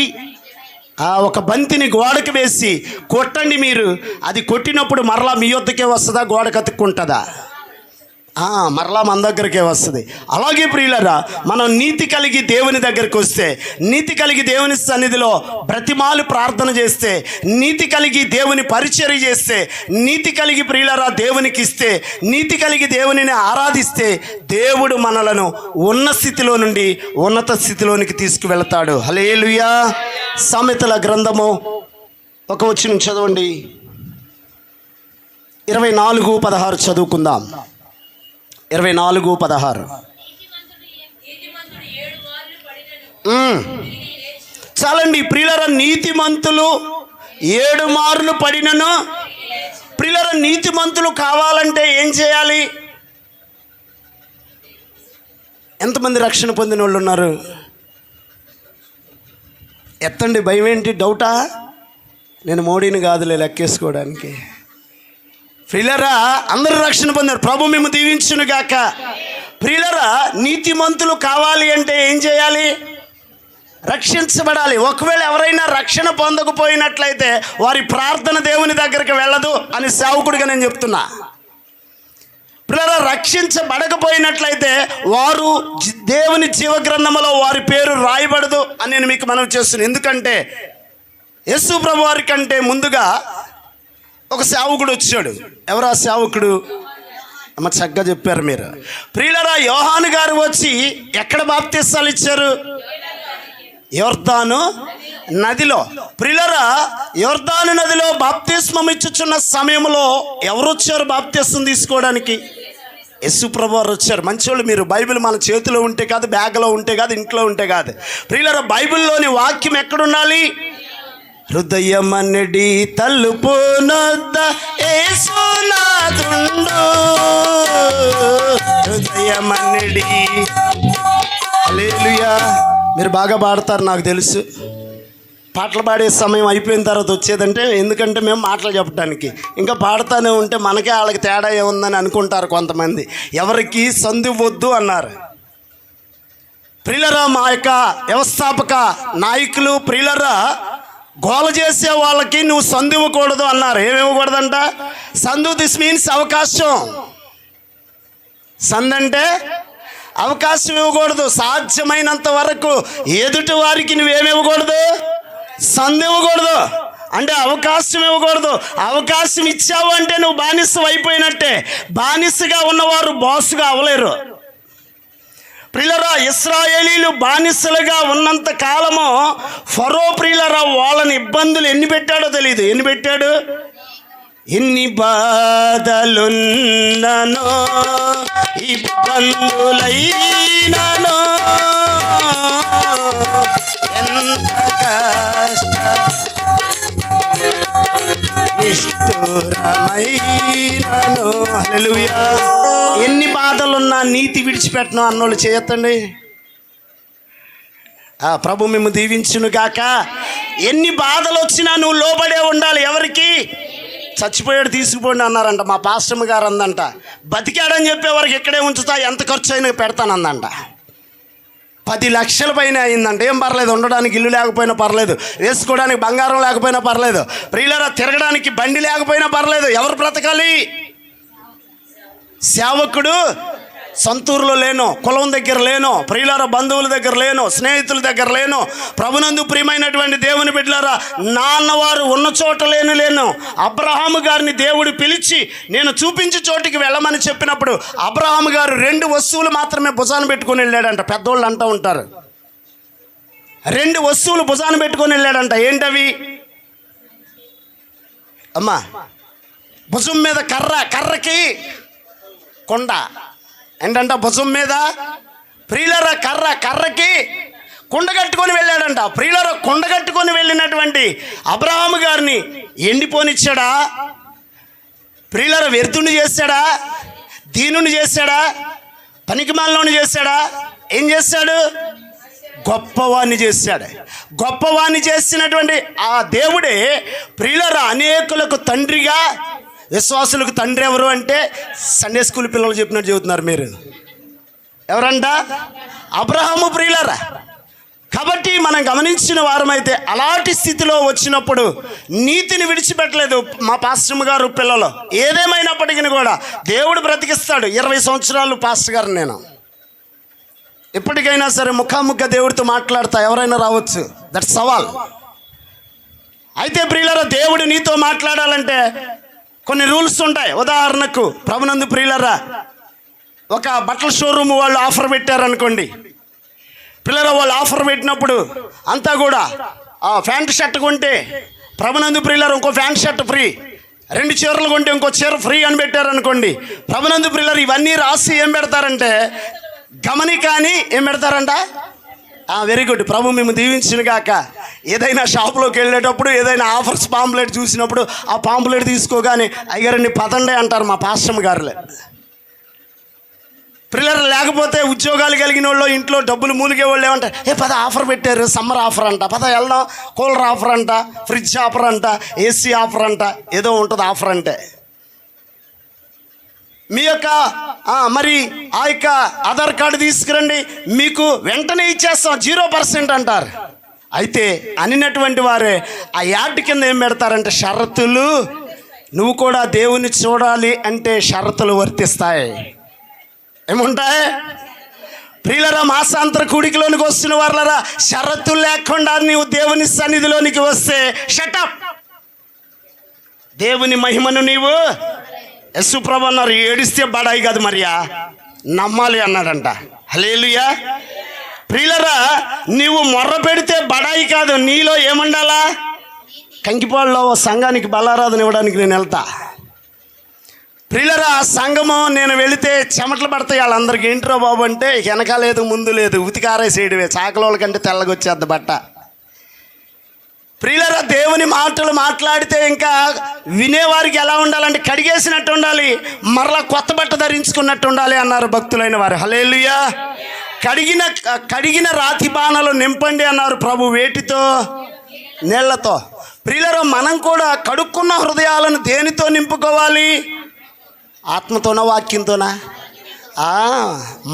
B: ఒక బంతిని గోడకు వేసి కొట్టండి మీరు, అది కొట్టినప్పుడు మరలా మీ యొద్దకే వస్తుందా, గోడ కతుక్కుంటుందా? మరలా మన దగ్గరికే వస్తుంది. అలాగే ప్రియులరా మనం నీతి కలిగి దేవుని దగ్గరికి వస్తే, నీతి కలిగి దేవుని సన్నిధిలో బ్రతిమాలు ప్రార్థన చేస్తే, నీతి కలిగి దేవుని పరిచర్య చేస్తే, నీతి కలిగి ప్రియులరా దేవునికి ఇస్తే, నీతి కలిగి దేవునిని ఆరాధిస్తే దేవుడు మనలను ఉన్న స్థితిలో నుండి ఉన్నత స్థితిలోనికి తీసుకువెళతాడు. హల్లెలూయా. సామెతల గ్రంథము 1 వచనం చదవండి. 24:16 చదువుకుందాం. 24:16. చాలండి ప్రియులరా, నీతిమంతులు 7 మార్లు పడినను. ప్రియులరా నీతిమంతులు కావాలంటే ఏం చేయాలి? ఎంతమంది రక్షణ పొందిన వాళ్ళు ఉన్నారు? ఎత్తండి. భయం ఏంటి? డౌటా? నేను మోడీని కాదులే లెక్కేసుకోవడానికి. ప్రియులరా అందరూ రక్షణ పొందారు. ప్రభు మేము దీవించును గాక. ప్రియులరా నీతిమంతులు కావాలి అంటే ఏం చేయాలి? రక్షించబడాలి. ఒకవేళ ఎవరైనా రక్షణ పొందకపోయినట్లయితే వారి ప్రార్థన దేవుని దగ్గరికి వెళ్ళదు అని సేవకుడిగా నేను చెప్తున్నా. ప్రియులరా రక్షించబడకపోయినట్లయితే వారు దేవుని జీవగ్రంథంలో వారి పేరు రాయబడదు అని నేను మీకు మనవి చేస్తున్నాను. ఎందుకంటే యేసు ప్రభు వారి కంటే ముందుగా ఒక సేవకుడు వచ్చాడు. ఎవరు ఆ సేవకుడు? అమ్మ చక్కగా చెప్పారు మీరు. ప్రియులరా యోహాను గారు వచ్చి ఎక్కడ బాప్తిస్తాలు ఇచ్చారు? యోర్దాను నదిలో. ప్రియులరా యోర్దాను నదిలో బాప్తిస్మం ఇచ్చుచున్న సమయంలో ఎవరు వచ్చారు బాప్తిస్మం తీసుకోవడానికి? యేసు ప్రభు వారు వచ్చారు. మంచోళ్ళు మీరు. బైబిల్ మన చేతిలో ఉంటే కాదు, బ్యాగ్లో ఉంటే కాదు, ఇంట్లో ఉంటే కాదు. ప్రియులరా బైబిల్లోని వాక్యం ఎక్కడుండాలి? హృదయమన్నడి తలుపు నొద్ద యేసునాథుండు, హృదయమన్నడి. హల్లెలూయా. మీరు బాగా పాడతారు నాకు తెలుసు. పాటలు పాడే సమయం అయిపోయిన తర్వాత వచ్చేదంటే, ఎందుకంటే మేము మాటలు చెప్పడానికి, ఇంకా పాడుతూనే ఉంటే మనకే వాళ్ళకి తేడా ఏముందని అనుకుంటారు కొంతమంది. ఎవరికి సందు వద్దు అన్నారు. ప్రియులరా, మా యొక్క వ్యవస్థాపక నాయకులు ప్రియులరా గోల చేసే వాళ్ళకి నువ్వు సందు ఇవ్వకూడదు అన్నారు. ఏమివ్వకూడదంట? సందు. దిస్ మీన్స్ అవకాశం. సందంటే అవకాశం ఇవ్వకూడదు. సాధ్యమైనంత వరకు ఎదుటి వారికి నువ్వేమి ఇవ్వకూడదు? సందు ఇవ్వకూడదు. అంటే అవకాశం ఇవ్వకూడదు. అవకాశం ఇచ్చావు అంటే నువ్వు బానిస అయిపోయినట్టే. బానిసగా ఉన్నవారు బాసుగా అవ్వలేరు. ప్రియులరా, ఇశ్రాయేలీలు బానిసలుగా ఉన్నంత కాలము ఫరో ప్రియులరా వాళ్ళని ఇబ్బందులు ఎన్ని పెట్టాడో తెలియదు. ఎన్ని పెట్టాడు? ఎన్ని బాధలున్ననో ఇబ్బందులైననో ఎంత కష్ట నిష్ఠురమైననో. హల్లెలూయా. ఎన్ని బాధలున్నా నీతి విడిచిపెట్టను అన్నోళ్ళు చేయొద్దండి. ప్రభు మేము దీవించును గాక. ఎన్ని బాధలు వచ్చినా నువ్వు లోబడే ఉండాలి. ఎవరికి? చచ్చిపోయాడు తీసుకుపోండి అన్నారంట. మా పాస్టమ్ గారు అందంట, బతికాడని చెప్పేవారికి ఇక్కడే ఉంచుతా, ఎంత ఖర్చు అయినా పెడతానందంట. 10 లక్షల పైన అయిందంట. ఏం పర్లేదు, ఉండడానికి ఇల్లు లేకపోయినా పర్లేదు, వేసుకోవడానికి బంగారం లేకపోయినా పర్లేదు, ప్రియులరా తిరగడానికి బండి లేకపోయినా పర్లేదు. ఎవరు బ్రతకాలి? సేవకుడు సొంతూరులో లేను, కులం దగ్గర లేను, ప్రియులారా బంధువుల దగ్గర లేను, స్నేహితుల దగ్గర లేను. ప్రభునందు ప్రియమైనటువంటి దేవుని బిడ్డలారా, నాన్నవారు ఉన్న చోట లేను. అబ్రహాము గారిని దేవుడు పిలిచి నేను చూపించే చోటికి వెళ్ళమని చెప్పినప్పుడు అబ్రహాము గారు 2 వస్తువులు మాత్రమే భుజాన పెట్టుకొని వెళ్ళాడంట. పెద్దోళ్ళు అంటూ ఉంటారు, 2 వస్తువులు భుజాన పెట్టుకొని వెళ్ళాడంట. ఏంటవి? అమ్మా, భుజం మీద కర్ర, కర్రకి కొండ. ఏంటంట? భుజం మీద ప్రియులరా కర్ర, కర్రకి కుండ కట్టుకొని వెళ్ళాడంట. ప్రియులరా కుండ కట్టుకొని వెళ్ళినటువంటి అబ్రహాము గారిని ఎండిపోనిచ్చాడా? ప్రియులరా వ్యర్థుని చేశాడా? దీనుని చేశాడా? పనికిమాలినోని చేశాడా? ఏం చేశాడు? గొప్పవాణ్ణి చేశాడు. గొప్పవాణ్ణి చేసినటువంటి ఆ దేవుడే ప్రియులరా అనేకులకు తండ్రిగా, విశ్వాసులకు తండ్రి ఎవరు అంటే సండే స్కూల్ పిల్లలు చెప్పినట్టు చెబుతున్నారు మీరు. ఎవరంట? అబ్రహాము. ప్రియులరా, కాబట్టి మనం గమనించిన వారమైతే అలాంటి స్థితిలో వచ్చినప్పుడు నీతిని విడిచిపెట్టలేదు మా పాస్టర్ గారు పిల్లలు. ఏదేమైనప్పటికీ కూడా దేవుడు బ్రతికిస్తాడు. 20 సంవత్సరాలు పాస్టర్ గారు నేను. ఎప్పటికైనా సరే ముఖాముఖ దేవుడితో మాట్లాడతా, ఎవరైనా రావచ్చు, దట్ సవాల్. అయితే ప్రియులరా, దేవుడు నీతో మాట్లాడాలంటే కొన్ని రూల్స్ ఉంటాయి. ఉదాహరణకు ప్రభునందు ప్రియులరా, ఒక బట్టల షోరూమ్ వాళ్ళు ఆఫర్ పెట్టారనుకోండి. పిల్లల వాళ్ళు ఆఫర్ పెట్టినప్పుడు అంతా కూడా ప్యాంట్ షర్ట్ కొంటే ప్రభునందు ప్రియులరా ఇంకో ప్యాంట్ షర్ట్ ఫ్రీ, 2 చీరలు కొంటే ఇంకో చీర ఫ్రీ అని పెట్టారనుకోండి. ప్రభునందు ప్రియులరా ఇవన్నీ రాసి ఏం పెడతారంటే గమనికాని ఏం పెడతారంట? Very good. ప్రభు మేము దీవించిన గాక. ఏదైనా షాపులోకి వెళ్ళేటప్పుడు ఏదైనా ఆఫర్స్ పాంప్లెట్ చూసినప్పుడు ఆ పాంప్లెట్ తీసుకోగానే అయ్యారండి పదండే అంటారు మా పాస్టమ్ గారులే. పిల్లలు లేకపోతే ఉద్యోగాలు కలిగిన వాళ్ళు, ఇంట్లో డబ్బులు మూలిగే వాళ్ళు ఏమంటారు? పద ఆఫర్ పెట్టారు, సమ్మర్ ఆఫర్ అంట, పద వెళ్దాం, కూలర్ ఆఫర్ అంట, ఫ్రిడ్జ్ ఆఫర్ అంట, ఏసీ ఆఫర్ అంట, ఏదో ఉంటుంది ఆఫర్ అంటే. మీ యొక్క మరి ఆ యొక్క ఆధార్ కార్డు తీసుకురండి, మీకు వెంటనే ఇచ్చేస్తాం 0% అంటారు. అయితే అనినటువంటి వారే ఆ యాడ్ కింద ఏం పెడతారంటే షరతులు. నువ్వు కూడా దేవుని చూడాలి అంటే షరతులు వర్తిస్తాయి. ఏముంటాయి? ప్రియులరా, మాసాంతర కూడికలోనికి వస్తున్న వారులరా, షరతులు లేకుండా నీవు దేవుని సన్నిధిలోనికి వస్తే షటప్. దేవుని మహిమను నీవు యశుప్రభు అన్నారు, ఏడిస్తే బడాయి కాదు మరియా, నమ్మాలి అన్నాడంట. హల్లెలూయా. ప్రియులరా, నీవు మొర్ర పెడితే బడాయి కాదు, నీలో ఏముండాలా? కంకిపాడులో సంఘానికి బలారాధన ఇవ్వడానికి నేను వెళ్తా. ప్రియులరా, ఆ సంఘము నేను వెళితే చెమటలు పడతాయి వాళ్ళందరికీ. ఏంట్రో బాబు అంటే వెనక లేదు ముందు లేదు, ఉతికారేసేయడమే, చాకలోళ్ళ కంటే తెల్లగొచ్చేద్ది బట్ట. ప్రియులరా, దేవుని మాటలు మాట్లాడితే ఇంకా వినేవారికి ఎలా ఉండాలంటే కడిగేసినట్టు ఉండాలి, మరలా కొత్త బట్ట ధరించుకున్నట్టు ఉండాలి అన్నారు భక్తులైన వారు. హల్లెలూయా. కడిగిన రాతి బాణలు నింపండి అన్నారు ప్రభు, వేటితో? నీళ్లతో. ప్రియులరా, మనం కూడా కడుక్కున్న హృదయాలను దేనితో నింపుకోవాలి? ఆత్మతోనా, వాక్యంతోనా?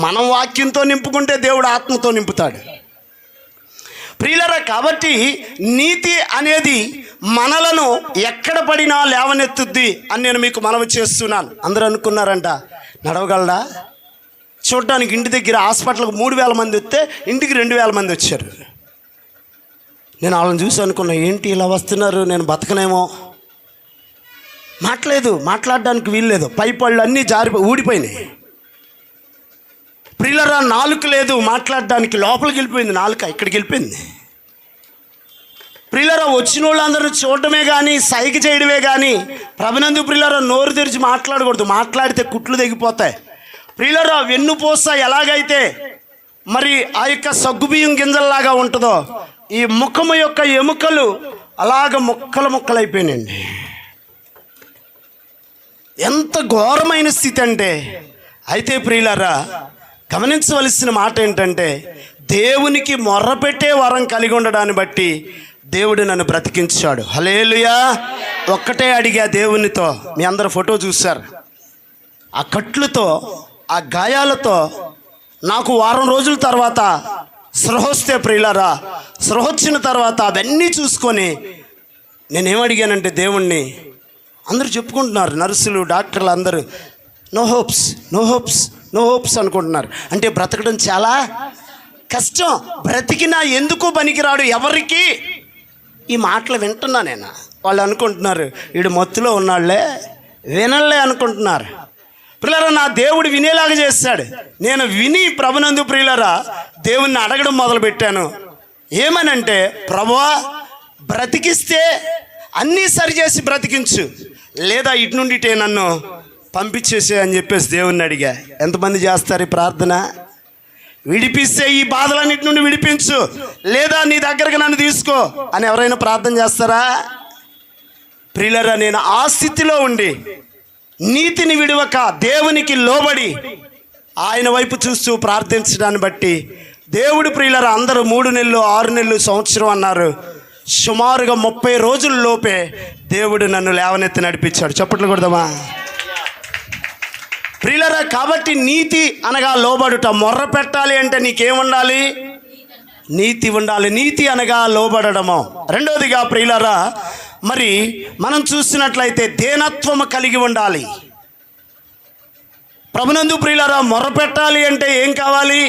B: మనం వాక్యంతో నింపుకుంటే దేవుడు ఆత్మతో నింపుతాడు. ప్రియులరా, కాబట్టి నీతి అనేది మనలను ఎక్కడ పడినా లేవనెత్తుద్ది అని నేను మీకు మనవి చేస్తున్నాను. అందరూ అనుకున్నారంట నడవగలడా? చూడడానికి ఇంటి దగ్గర హాస్పిటల్కి 3000 మంది వస్తే ఇంటికి 2000 మంది వచ్చారు. నేను వాళ్ళని చూసి అనుకున్నా, ఏంటి ఇలా వస్తున్నారు, నేను బతకనేమో. మాట్లాడడానికి వీల్లేదు, పైపళ్ళు అన్నీ ఊడిపోయినాయి. ప్రియులరా, నాలుక లేదు మాట్లాడడానికి, లోపలికి వెళ్ళిపోయింది నాలుక, ఇక్కడికి వెళ్ళిపోయింది. ప్రియులరా, వచ్చిన వాళ్ళందరూ చూడటమే కానీ సైగ చేయడమే కానీ ప్రభునందు ప్రియులరా నోరు తెరిచి మాట్లాడకూడదు. మాట్లాడితే కుట్లు తెగిపోతాయి. ప్రియులరా, వెన్నుపూస ఎలాగైతే మరి ఆ యొక్క సగ్గుబియ్యం గింజల్లాగా ఉంటుందో ఈ ముఖము యొక్క ఎముకలు అలాగ ముక్కలైపోయినాయండి. ఎంత ఘోరమైన స్థితి అంటే. అయితే ప్రియులరా, గమనించవలసిన మాట ఏంటంటే, దేవునికి మొర్రపెట్టే వరం కలిగి ఉండడాన్ని బట్టి దేవుడు నన్ను బ్రతికించాడు. హల్లెలూయా. ఒక్కటే అడిగా దేవునితో, మీ అందరు ఫోటో చూశారు, ఆ కట్లతో ఆ గాయాలతో నాకు వారం రోజుల తర్వాత స్పృహొస్తే ప్రియులారా, స్పృహొచ్చిన తర్వాత అవన్నీ చూసుకొని నేనేమడిగానంటే దేవుణ్ణి, అందరూ చెప్పుకుంటున్నారు, నర్సులు డాక్టర్లు అందరూ, no hopes no hopes no hopes అనుకుంటున్నారు. అంటే బ్రతకడం చాలా కష్టం, బ్రతికినా ఎందుకు పనికిరాడు ఎవరికి. ఈ మాటలు వింటున్నా నేను. వాళ్ళు అనుకుంటున్నారు వీడు మత్తులో ఉన్నాళ్లే, వినలే అనుకుంటున్నారు. ప్రియులారా, నా దేవుడు వినేలాగా చేస్తాడు. నేను విని ప్రభునందు ప్రియులారా దేవుణ్ణి అడగడం మొదలుపెట్టాను. ఏమనంటే, ప్రభువా బ్రతికిస్తే అన్నీ సరిచేసి బ్రతికించు, లేదా ఇటు నుండి ఇటే నన్ను పంపించేసే అని చెప్పేసి దేవుణ్ణి అడిగా. ఎంతమంది చేస్తారు ఈ ప్రార్థన? విడిపిస్తే ఈ బాధలన్నిటి నుండి విడిపించు, లేదా నీ దగ్గరకు నన్ను తీసుకో అని ఎవరైనా ప్రార్థన చేస్తారా? ప్రియులారా, నేను ఆ స్థితిలో ఉండి నీతిని విడవక దేవునికి లోబడి ఆయన వైపు చూస్తూ ప్రార్థించడాన్ని బట్టి దేవుడు ప్రియులారా అందరూ 3 నెలలు 6 నెలలు సంవత్సరం అన్నారు. సుమారుగా 30 రోజుల లోపే దేవుడు నన్ను లేవనెత్తి నడిపించాడు. చప్పట్లు కొడదామా ప్రియులారా? కాబట్టి నీతి అనగా లోబడుట. మొర్ర పెట్టాలి అంటే నీకేముండాలి? నీతి ఉండాలి. నీతి అనగా లోబడడము. రెండోదిగా ప్రియులారా, మరి మనం చూసినట్లయితే దీనత్వము కలిగి ఉండాలి. ప్రభునందు ప్రియులారా, మొర్ర పెట్టాలి అంటే ఏం కావాలి?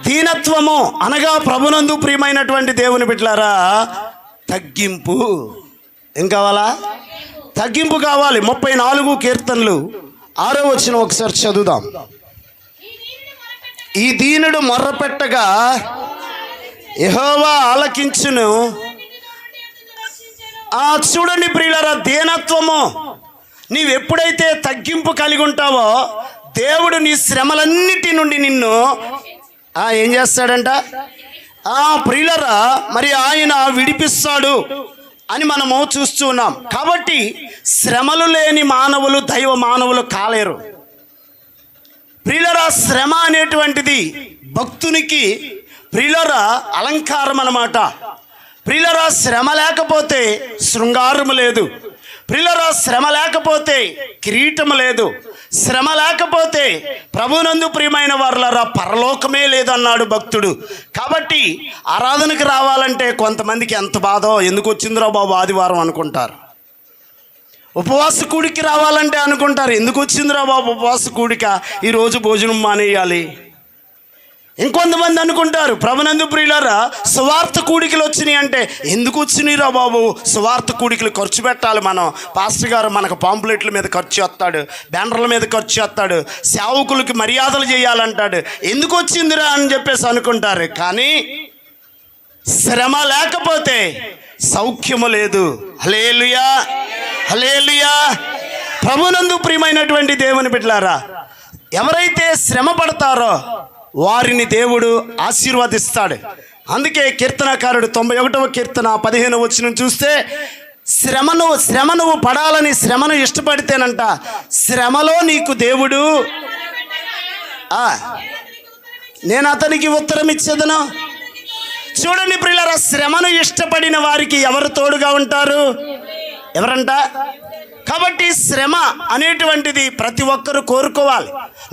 B: దీనత్వము అనగా ప్రభునందు ప్రియమైనటువంటి దేవుని బిడ్డలారా తగ్గింపు. ఏం కావాలా? తగ్గింపు కావాలి. 34 కీర్తనలు 6వ వచనం ఒకసారి చదువుదాం. ఈ దీనుడు మొర్రపెట్టగా యెహోవా ఆలకించును. చూడండి ప్రియులారా, దీనత్వము. నీవెప్పుడైతే తగ్గింపు కలిగి ఉంటావో దేవుడు నీ శ్రమలన్నిటి నుండి నిన్ను ఏం చేస్తాడంట? ప్రియులారా, మరి ఆయన విడిపిస్తాడు అని మనము చూస్తూ ఉన్నాం. కాబట్టి శ్రమలు లేని మానవులు దైవ మానవులు కాలేరు. ప్రియులారా, శ్రమ అనేటువంటిది భక్తునికి ప్రియులారా అలంకారం అన్నమాట. ప్రియులారా, శ్రమ లేకపోతే శృంగారము లేదు. ప్రియులారా, శ్రమ లేకపోతే కిరీటము లేదు. శ్రమ లేకపోతే ప్రభునందు ప్రియమైన వారులారా పరలోకమే లేదన్నాడు భక్తుడు. కాబట్టి ఆరాధనకు రావాలంటే కొంతమందికి ఎంత బాధో, ఎందుకు వచ్చిందిరా బాబు ఆదివారం అనుకుంటారు. ఉపవాస కూడికి రావాలంటే అనుకుంటారు, ఎందుకు వచ్చిందిరా బాబు ఉపవాస కూడిక, ఈరోజు భోజనం మానేయాలి. ఇంకొంతమంది అనుకుంటారు, ప్రభునందు ప్రియులారా సువార్త కూడికలు వచ్చినాయి అంటే, ఎందుకు వచ్చినాయిరా బాబు సువార్త కూడికలు, ఖర్చు పెట్టాలి మనం, పాస్టర్ గారు మనకు పాంప్లెట్ల మీద ఖర్చు చేస్తాడు, బ్యానర్ల మీద ఖర్చు చేస్తాడు, సేవకులకి మర్యాదలు చేయాలంటాడు, ఎందుకు వచ్చిందిరా అని చెప్పేసి అనుకుంటారు. కానీ శ్రమ లేకపోతే సౌఖ్యము లేదు. హల్లెలూయా, హల్లెలూయా. ప్రభునందు ప్రియమైనటువంటి దేవుని బిడ్డలారా, ఎవరైతే శ్రమ పడతారో వారిని దేవుడు ఆశీర్వదిస్తాడు. అందుకే కీర్తనకారుడు 91వ కీర్తన 15వ వచనం చూస్తే, శ్రమ నువ్వు పడాలని శ్రమను ఇష్టపడితేనంట శ్రమలో నీకు దేవుడు నేను అతనికి ఉత్తరం ఇచ్చేదను. చూడండి ప్రియులారా, శ్రమను ఇష్టపడిన వారికి ఎవరు తోడుగా ఉంటారు? ఎవరంట? కాబట్టి శ్రమ అనేటువంటిది ప్రతి ఒక్కరూ కోరుకోవాలి.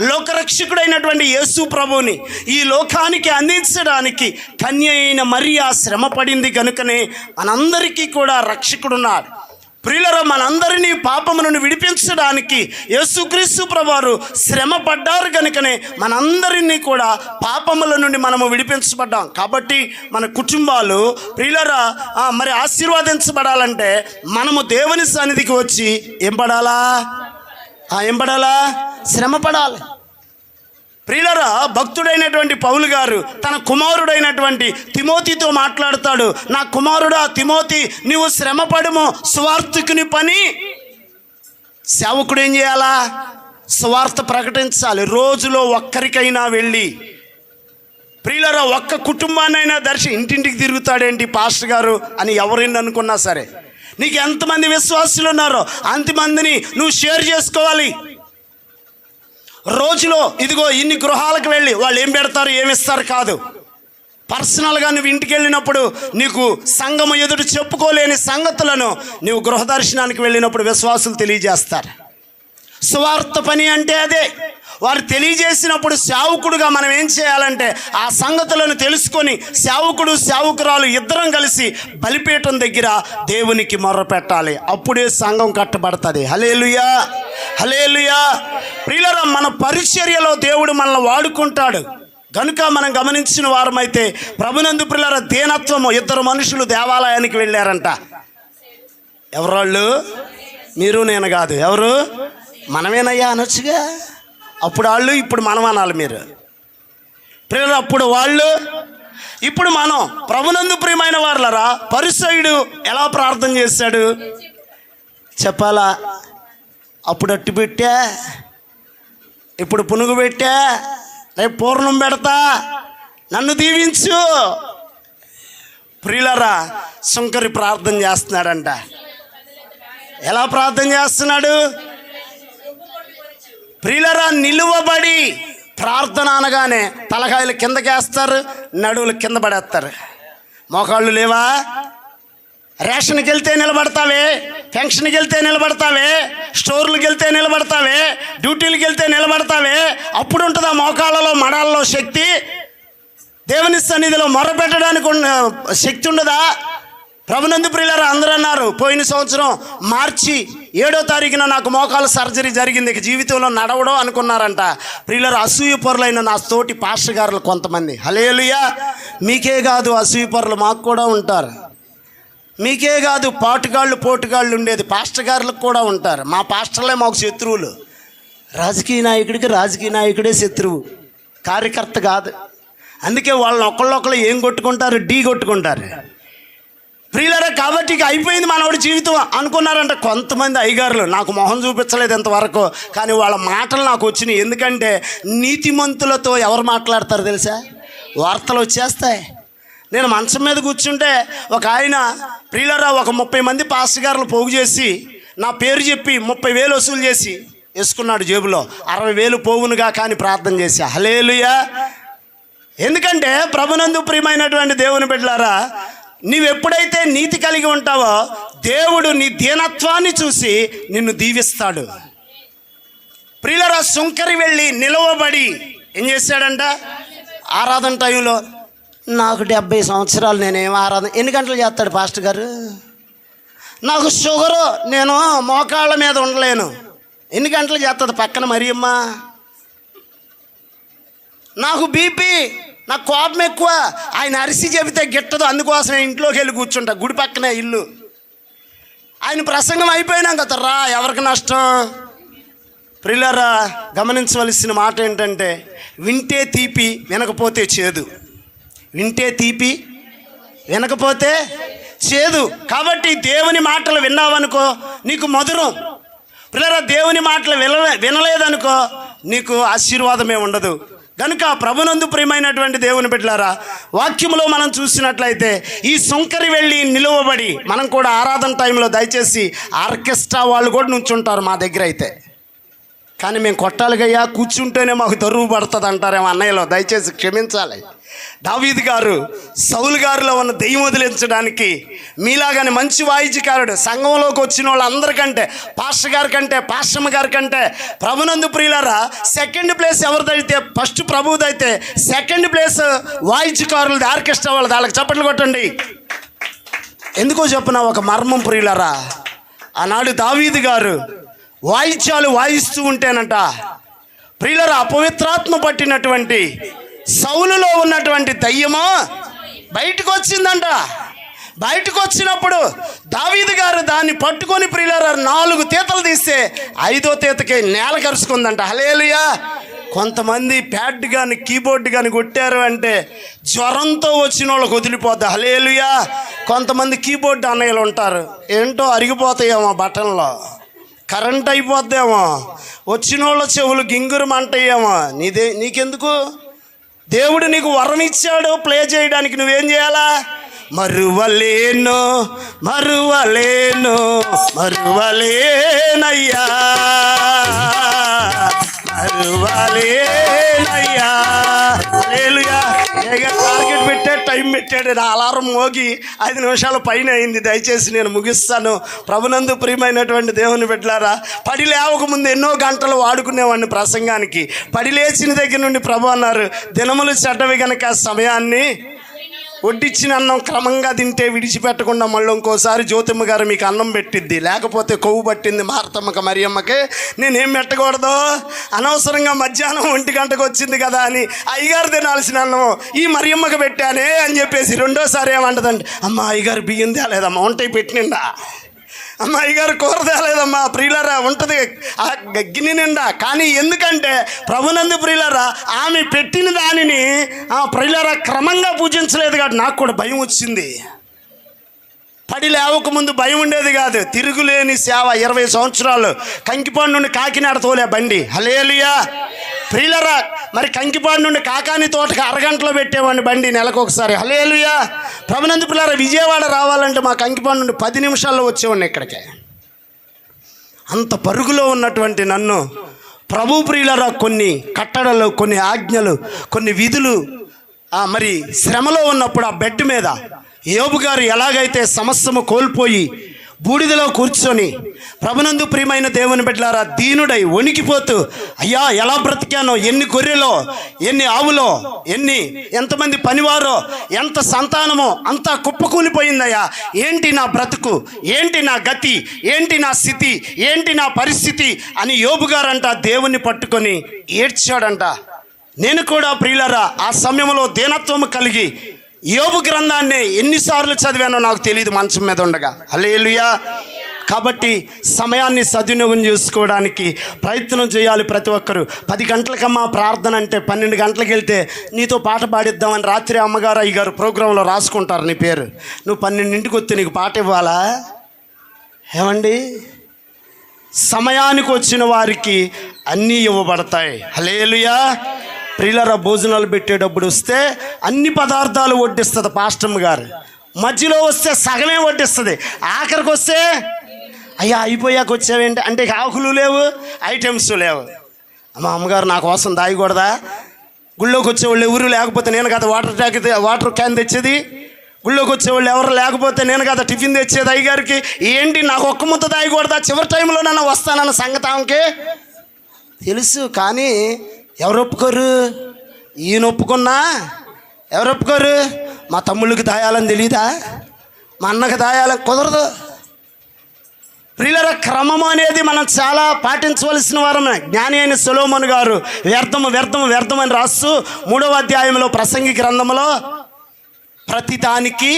B: లోకరక్షకుడైనటువంటి యేసు ప్రభువుని ఈ లోకానికి అందించడానికి కన్య అయిన మరియా శ్రమ పడింది కనుకనే మనందరికీ కూడా రక్షకుడున్నాడు. ప్రియులారా, మనందరినీ పాపము నుండి విడిపించడానికి యేసుక్రీస్తు ప్రభువారు శ్రమ పడ్డారు కనుకనే మనందరినీ కూడా పాపముల నుండి మనము విడిపించబడ్డాం. కాబట్టి మన కుటుంబాలు ప్రియులారా మరి ఆశీర్వాదించబడాలంటే మనము దేవుని సన్నిధికి వచ్చి ఏం పడాలా? శ్రమ పడాలి. ప్రియులారా, భక్తుడైనటువంటి పౌలు గారు తన కుమారుడైనటువంటి తిమోతితో మాట్లాడతాడు. నా కుమారుడా తిమోతి, నీవు శ్రమ పడుము, సువార్తికుని పని. సేవకుడు ఏం చేయాలా? సువార్త ప్రకటించాలి. రోజులో ఒక్కరికైనా వెళ్ళి, ప్రియులారా, ఒక్క కుటుంబాన్నైనా ఇంటింటికి తిరుగుతాడేంటి పాస్టర్ గారు అని ఎవరైనా అనుకున్నా సరే, నీకు ఎంతమంది విశ్వాసులు ఉన్నారో అంతమందిని నువ్వు షేర్ చేసుకోవాలి. రోజులో ఇదిగో ఇన్ని గృహాలకు వెళ్ళి వాళ్ళు ఏం పెడతారు ఏమిస్తారు కాదు, పర్సనల్గా నువ్వు ఇంటికి వెళ్ళినప్పుడు నీకు సంఘము ఎదుట చెప్పుకోలేని సంగతులను నీవు గృహ దర్శనానికి వెళ్ళినప్పుడు విశ్వాసులు తెలియజేస్తారు. సువార్త పని అంటే అదే. వారు తెలియజేసినప్పుడు సేవకుడుగా మనం ఏం చేయాలంటే ఆ సంగతులను తెలుసుకొని సేవకుడు సేవకురాలు ఇద్దరం కలిసి బలిపీఠం దగ్గర దేవునికి మొర్ర పెట్టాలి. అప్పుడే సంఘం కట్టబడుతుంది. హల్లెలూయా, హల్లెలూయా. ప్రియులారా, మన పరిచర్యలో దేవుడు మనల్ని వాడుకుంటాడు కనుక మనం గమనించిన వారమైతే ప్రభునందు ప్రియులారా దీనత్వము. ఇద్దరు మనుషులు దేవాలయానికి వెళ్ళారంట. ఎవరాళ్ళు? మీరు నేను కాదు. ఎవరు? మనమేనయ్యా అనొచ్చుగా. అప్పుడు వాళ్ళు, ఇప్పుడు మనం అనాలి. మీరు ప్రియులారా, అప్పుడు వాళ్ళు, ఇప్పుడు మనం. ప్రభునందు ప్రియమైన వారులారా, పరిసయ్యుడు ఎలా ప్రార్థన చేశాడు చెప్పాలా? అప్పుడు అట్టు పెట్టా, ఇప్పుడు పునుగు పెట్టా, రేపు పూర్ణం పెడతా, నన్ను దీవించు. ప్రియులారా, సుంకరి ప్రార్థన చేస్తున్నాడంట. ఎలా ప్రార్థన చేస్తున్నాడు? ప్రియులారా, నిలువబడి ప్రార్థన అనగానే తలకాయలు కిందకేస్తారు, నడువులు కింద పడేస్తారు. మోకాళ్ళు లేవా? రేషన్కి వెళ్తే నిలబడతావే, పెన్షన్కి వెళ్తే నిలబడతావే, స్టోర్లకు వెళ్తే నిలబడతావే, డ్యూటీలకు వెళ్తే నిలబడతావే. అప్పుడు ఉంటుందా మోకాళ్ళలో మడాల్లో శక్తి? దేవుని సన్నిధిలో మొరపెట్టడానికి శక్తి ఉండదా? ప్రభునందు ప్రియులారా, అందరూ అన్నారు పోయిన సంవత్సరం మార్చి 7వ తారీఖున నాకు మోకాలు సర్జరీ జరిగింది, ఇక జీవితంలో నడవడం అనుకున్నారంట. ప్రియులారా, అసూయ పరులైన నా తోటి పాస్టర్ గారులు కొంతమంది, హల్లెలూయా, మీకే కాదు అసూయ పరులు మాకు కూడా ఉంటారు. మీకే కాదు పోటుగాళ్ళు ఉండేది పాస్టర్ గారులకు కూడా ఉంటారు. మా పాస్టర్లే మాకు శత్రువులు. రాజకీయ నాయకుడే శత్రువు, కార్యకర్త కాదు. అందుకే వాళ్ళని ఒకళ్ళొకళ్ళు ఏం కొట్టుకుంటారు? ఢీ కొట్టుకుంటారు. ప్రియులారా, కాబట్టి ఇక అయిపోయింది మనవాడి జీవితం అనుకున్నారంట కొంతమంది అయ్యగారులు. నాకు మొహం చూపించలేదు ఇంతవరకు, కానీ వాళ్ళ మాటలు నాకు వచ్చినాయి. ఎందుకంటే నీతిమంతులతో ఎవరు మాట్లాడతారు తెలుసా? వార్తలు వచ్చేస్తాయి. నేను మంచం మీద కూర్చుంటే ఒక ఆయన, ప్రియులారా, ఒక 30 మంది పాస్టర్ గారులు పోగు చేసి నా పేరు చెప్పి 30,000 వసూలు చేసి వేసుకున్నాడు జేబులో. 60,000 పోవునుగా కానీ ప్రార్థన చేశా. హల్లెలూయా. ఎందుకంటే ప్రభునందు ప్రియమైనటువంటి దేవుని బిడ్డలారా, నీవెప్పుడైతే నీతి కలిగి ఉంటావో దేవుడు నీ దీనత్వాన్ని చూసి నిన్ను దీవిస్తాడు. ప్రియులారా, సుంకరి వెళ్ళి నిలవబడి ఏం చేశాడంట? ఆరాధన టైంలో నాకు 70 సంవత్సరాలు, నేనేం ఆరాధన ఎన్ని గంటలు చేస్తాడు పాస్టర్ గారు? నాకు షుగరు, నేను మోకాళ్ళ మీద ఉండలేను, ఎన్ని గంటలు చేస్తుంది పక్కన మరియమ్మ? నాకు బీపీ, నాకు కోపం ఎక్కువ, ఆయన అరిసి చెబితే గిట్టదు, అందుకోసం ఇంట్లోకి వెళ్ళి కూర్చుంటా, గుడి పక్కనే ఇల్లు. ఆయన ప్రసంగం అయిపోయినాక రా, ఎవరికి నష్టం? ప్రియులారా, గమనించవలసిన మాట ఏంటంటే వింటే తీపి, వినకపోతే చేదు. వింటే తీపి, వినకపోతే చేదు. కాబట్టి దేవుని మాటలు విన్నావనుకో నీకు మధురం. ప్రియులారా, దేవుని మాటలు వినలేదనుకో నీకు ఆశీర్వాదమే ఉండదు. కనుక ప్రభునందు ప్రియమైనటువంటి దేవుని బిడ్డలారా, వాక్యములో మనం చూసినట్లయితే ఈ సుంకరి వెళ్ళి నిలువబడి, మనం కూడా ఆరాధన టైంలో దయచేసి ఆర్కెస్ట్రా వాళ్ళు కూడా నుంచుంటారు మా దగ్గర అయితే, కానీ మేము కొట్టాలిగయ్యా కూర్చుంటేనే మాకు దరువు పడుతుంది అంటారేమో అన్నయ్యలో, దయచేసి క్షమించాలి. దావీదు గారు సౌలు గారిలో ఉన్న దెయ్యం వదిలించడానికి మీలాగానే మంచి వాయిద్యకారుడు, సంఘంలోకి వచ్చిన వాళ్ళందరికంటే, పాస్టర్ గారి కంటే, పాస్టమ్మ గారి కంటే, ప్రభునందు ప్రియులారా, సెకండ్ ప్లేస్ ఎవరిదైతే ఫస్ట్ ప్రభువుదైతే సెకండ్ ప్లేస్ వాయిద్యకారులది, ఆర్కెస్ట్రా వాళ్ళది. వాళ్ళకి చప్పట్లు కొట్టండి. ఎందుకో చెప్పిన ఒక మర్మం ప్రియులారా, ఆనాడు దావీదు గారు వాయిద్యాలు వాయిస్తూ ఉంటేనంట ప్రియులారా, అపవిత్రాత్మ పట్టినటువంటి సౌలులో ఉన్నటువంటి దయ్యము బయటకు వచ్చిందంట. బయటకు వచ్చినప్పుడు దావీదు గారు దాన్ని పట్టుకొని ప్రియులారా 4 తీతలు తీస్తే 5వ తీతకి నేల కరుచుకుందంట. హల్లెలూయా. కొంతమంది ప్యాడ్ కానీ కీబోర్డ్ కానీ కొట్టారు అంటే జ్వరంతో వచ్చిన వాళ్ళకి వదిలిపోద్ది. హల్లెలూయా. కొంతమంది కీబోర్డ్ అన్నయ్యలు ఉంటారు, ఏంటో అరిగిపోతాయేమో బటన్లో, కరెంట్ అయిపోద్దేమో, వచ్చిన వాళ్ళ చెవులు గింగురు మంటయేమో. నీకెందుకు? దేవుడు నీకు వరం ఇచ్చాడు ప్లే చేయడానికి, నువ్వేం చేయాలా? మరువలేను మరువలేను మరువలేనయ్యా, మరువలేనయ్యా. హల్లెలూయా. టార్గెట్ పెట్టే టైం పెట్టాడు, నా అలారం మోగి 5 నిమిషాల పైన అయింది. దయచేసి నేను ముగిస్తాను. ప్రభునందు ప్రియమైనటువంటి దేవుని బిడ్డలారా, పడి లేవకముందు ఎన్నో గంటలు వాడుకునేవాడిని ప్రసంగానికి. పడి లేచిన దగ్గర నుండి ప్రభు అన్నారు, దినములు చెడ్డవి గనక సమయాన్ని వడ్డిచ్చిన అన్నం క్రమంగా తింటే విడిచిపెట్టకుండా మళ్ళీ ఇంకోసారి జ్యోతిమ్మ గారు మీకు అన్నం పెట్టిద్ది, లేకపోతే కొవ్వు పట్టింది మార్తమ్మకి మరియమ్మకి, నేనేం పెట్టకూడదు, అనవసరంగా మధ్యాహ్నం 1 గంటకు వచ్చింది కదా అని అయ్యగారు తినాల్సిన అన్నం ఈ మరియమ్మకి పెట్టానే అని చెప్పేసి రెండోసారి ఏమంటదండి, అమ్మ అయ్యగారు బియ్యం తేలేదమ్మా, వంట పెట్టినిండా, అమ్మ అయ్యగారు కూర తేలేదమ్మా. ప్రియులారా, ఉంటుంది ఆ గిన్నె నిండా. కానీ ఎందుకంటే ప్రభునందు ప్రియులారా, ఆమె పెట్టిన దానిని ప్రియులారా క్రమంగా పూజించలేదు కాబట్టి నాకు కూడా భయం వచ్చింది. పడి లేవకముందు భయం ఉండేది కాదు. తిరుగులేని సేవ 20 సంవత్సరాలు కంకిపాడు నుండి కాకినాడ తోలే బండి. హల్లెలూయా. ప్రియులరా, మరి కంకిపాడు నుండి కాకాని తోటకి అరగంటలో పెట్టేవాడిని బండి, నెలకు ఒకసారి. హల్లెలూయా. ప్రభునందు ప్రియులారా, విజయవాడ రావాలంటే మా కంకిపాడు నుండి 10 నిమిషాల్లో వచ్చేవాడిని ఇక్కడికి. అంత పరుగులో ఉన్నటువంటి నన్ను ప్రభు ప్రియులారా కొన్ని కట్టడలు, కొన్ని ఆజ్ఞలు, కొన్ని విధులు, మరి శ్రమలో ఉన్నప్పుడు ఆ బెడ్ మీద యోబు గారు ఎలాగైతే సమస్తము కోల్పోయి బూడిదలో కూర్చొని ప్రభునందు ప్రియమైన దేవుని బిడ్డలారా దీనుడై వణికిపోతూ, అయ్యా ఎలా బ్రతికానో, ఎన్ని గొర్రెలో, ఎన్ని ఆవులో, ఎంతమంది పనివారో, ఎంత సంతానమో అంతా కుప్పకూలిపోయిందయ్యా, ఏంటి నా బ్రతుకు, ఏంటి నా గతి, ఏంటి నా స్థితి, ఏంటి నా పరిస్థితి అని యోబు గారంట దేవుణ్ణి పట్టుకొని ఏడ్చాడంట. నేను కూడా ప్రియులారా ఆ సమయంలో దీనత్వం కలిగి యోబు గ్రంథాన్ని ఎన్నిసార్లు చదివానో నాకు తెలియదు మంచం మీద ఉండగా. హల్లెలూయా. కాబట్టి సమయాన్ని సద్వినియోగం చేసుకోవడానికి ప్రయత్నం చేయాలి ప్రతి ఒక్కరు. 10 గంటలకమ్మా ప్రార్థన అంటే 12 గంటలకు వెళ్తే నీతో పాట పాడిద్దామని రాత్రి అమ్మగారు అయ్యగారు ప్రోగ్రాంలో రాసుకుంటారు నీ పేరు. నువ్వు 12ంటికి వస్తే నీకు పాట ఇవ్వాలా? ఏమండి, సమయానికి వచ్చిన వారికి అన్నీ ఇవ్వబడతాయి. హల్లెలూయా. ప్రియులారా, భోజనాలు పెట్టేటప్పుడు వస్తే అన్ని పదార్థాలు వడ్డిస్తుంది పాస్టమ్మ గారు. మధ్యలో వస్తే సగమే వడ్డిస్తుంది. ఆఖరికి వస్తే అయ్యా అయిపోయాక వచ్చావేంటి అంటే ఆకులు లేవు, ఐటమ్స్ లేవు. అమ్మ అమ్మగారు నా కోసం దాయకూడదా? గుళ్ళోకి వచ్చేవాళ్ళు ఎవరు లేకపోతే నేను కదా వాటర్ క్యాన్ తెచ్చేది, గుళ్ళోకి వచ్చేవాళ్ళు ఎవరు లేకపోతే నేను కదా టిఫిన్ తెచ్చేది అయ్యగారికి. ఏంటి నాకు ఒక్క ముద్ద దాయకూడదా? చివరి టైంలో నన్ను వస్తానన్న సంగతి ఆమెకి తెలుసు. కానీ ఎవరు ఒప్పుకోరు? ఈయన ఒప్పుకున్నా ఎవరు ఒప్పుకోరు? మా తమ్ముళ్ళకి దాయాలని తెలీదా? మా అన్నకి దాయాలని కుదరదు. ప్రియులారా, క్రమం అనేది మనం చాలా పాటించవలసిన వారమే. జ్ఞాని అయిన సొలొమోను గారు వ్యర్థము వ్యర్థము వ్యర్థం అని రాస్తూ 3వ అధ్యాయంలో ప్రసంగి గ్రంథంలో ప్రతి దానికి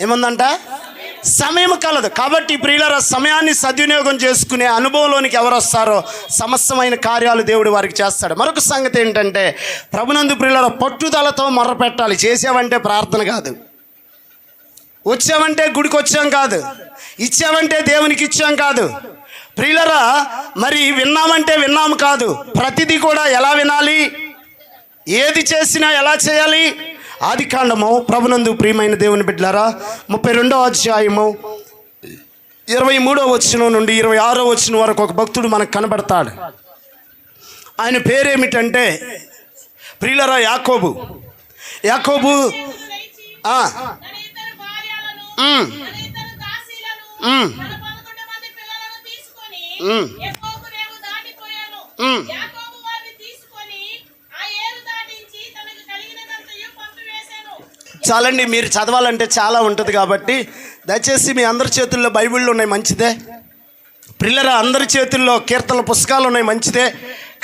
B: ఏముందంట? సమయం కలదు. కాబట్టి ప్రియులారా, సమయాన్ని సద్వినియోగం చేసుకునే అనుభవంలోనికి ఎవరు వస్తారో సమస్తమైన కార్యాలు దేవుడు వారికి చేస్తాడు. మరొక సంగతి ఏంటంటే ప్రభునందు ప్రియులారా పట్టుదలతో మొర్రపెట్టాలి. చేసావంటే ప్రార్థన కాదు, వచ్చామంటే గుడికి వచ్చాం కాదు, ఇచ్చామంటే దేవునికి ఇచ్చాం కాదు. ప్రియులారా, మరి విన్నామంటే విన్నాము కాదు. ప్రతిదీ కూడా ఎలా వినాలి, ఏది చేసినా ఎలా చేయాలి? ఆదికాండము ప్రభునందు ప్రియమైన దేవుని బిడ్డలారా 32వ అధ్యాయము 23వ వచనం నుండి 26వ వచనం వరకు ఒక భక్తుడు మనకు కనబడతాడు. ఆయన పేరేమిటంటే ప్రియులారా యాకోబు. యాకోబు ఆ, ఉమ్, ఉమ్, ఉమ్, ఉమ్. చాలండి, మీరు చదవాలంటే చాలా ఉంటుంది కాబట్టి దయచేసి మీ అందరి చేతుల్లో బైబిళ్ళు ఉన్నాయి, మంచిదే. ప్రియులరా, అందరి చేతుల్లో కీర్తనల పుస్తకాలు ఉన్నాయి, మంచిదే.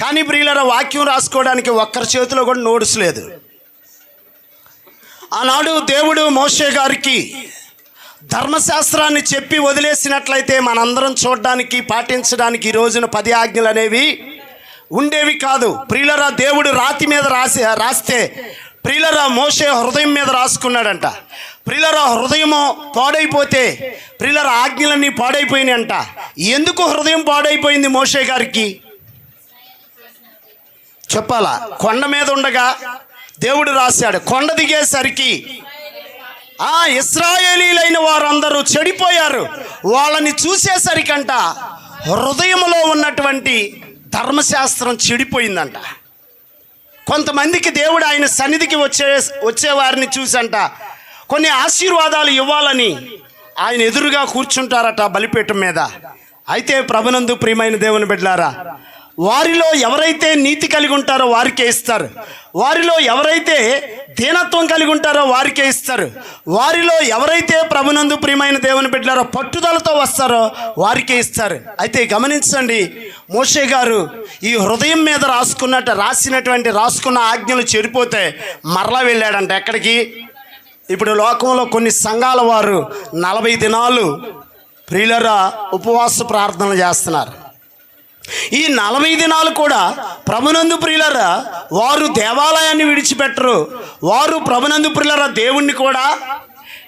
B: కానీ ప్రియులరా, వాక్యం రాసుకోవడానికి ఒక్కరి చేతిలో కూడా నోట్స్ లేదు. ఆనాడు దేవుడు మోషే గారికి ధర్మశాస్త్రాన్ని చెప్పి వదిలేసినట్లయితే మనందరం చూడడానికి పాటించడానికి ఈ రోజున 10 ఆజ్ఞలు అనేవి ఉండేవి కాదు. ప్రియులరా, దేవుడు రాతి మీద రాస్తే ప్రియులరా మోషే హృదయం మీద రాసుకున్నాడంట. ప్రియులరా, హృదయము పాడైపోతే ప్రియులరా ఆజ్ఞలన్నీ పాడైపోయినాయంట. ఎందుకు హృదయం పాడైపోయింది మోషే గారికి చెప్పాలా? కొండ మీద ఉండగా దేవుడు రాశాడు. కొండ దిగేసరికి ఇశ్రాయేలీలైన వారందరూ చెడిపోయారు. వాళ్ళని చూసేసరికంట హృదయంలో ఉన్నటువంటి ధర్మశాస్త్రం చెడిపోయిందంట. కొంతమందికి దేవుడు ఆయన సన్నిధికి వచ్చేవారిని చూసంట కొన్ని ఆశీర్వాదాలు ఇవ్వాలని ఆయన ఎదురుగా కూర్చుంటారట బలిపీఠం మీద. అయితే ప్రభునందు ప్రియమైన దేవుని బిడ్డలారా, వారిలో ఎవరైతే నీతి కలిగి ఉంటారో వారికే ఇస్తారు. వారిలో ఎవరైతే దీనత్వం కలిగి ఉంటారో వారికే ఇస్తారు. వారిలో ఎవరైతే ప్రభునందు ప్రియమైన దేవుని బిడ్డలారో పట్టుదలతో వస్తారో వారికే ఇస్తారు. అయితే గమనించండి, మోషే గారు ఈ హృదయం మీద రాసుకున్న ఆజ్ఞలు చెడిపోతే మరలా వెళ్ళాడంట. ఎక్కడికి? ఇప్పుడు లోకంలో కొన్ని సంఘాల వారు 40 దినాలు ప్రియులరా ఉపవాస ప్రార్థనలు చేస్తున్నారు. ఈ 40 దినాలు కూడా ప్రభునందు ప్రియులరా వారు దేవాలయాన్ని విడిచిపెట్టరు. వారు ప్రభునందు ప్రియులరా దేవుణ్ణి కూడా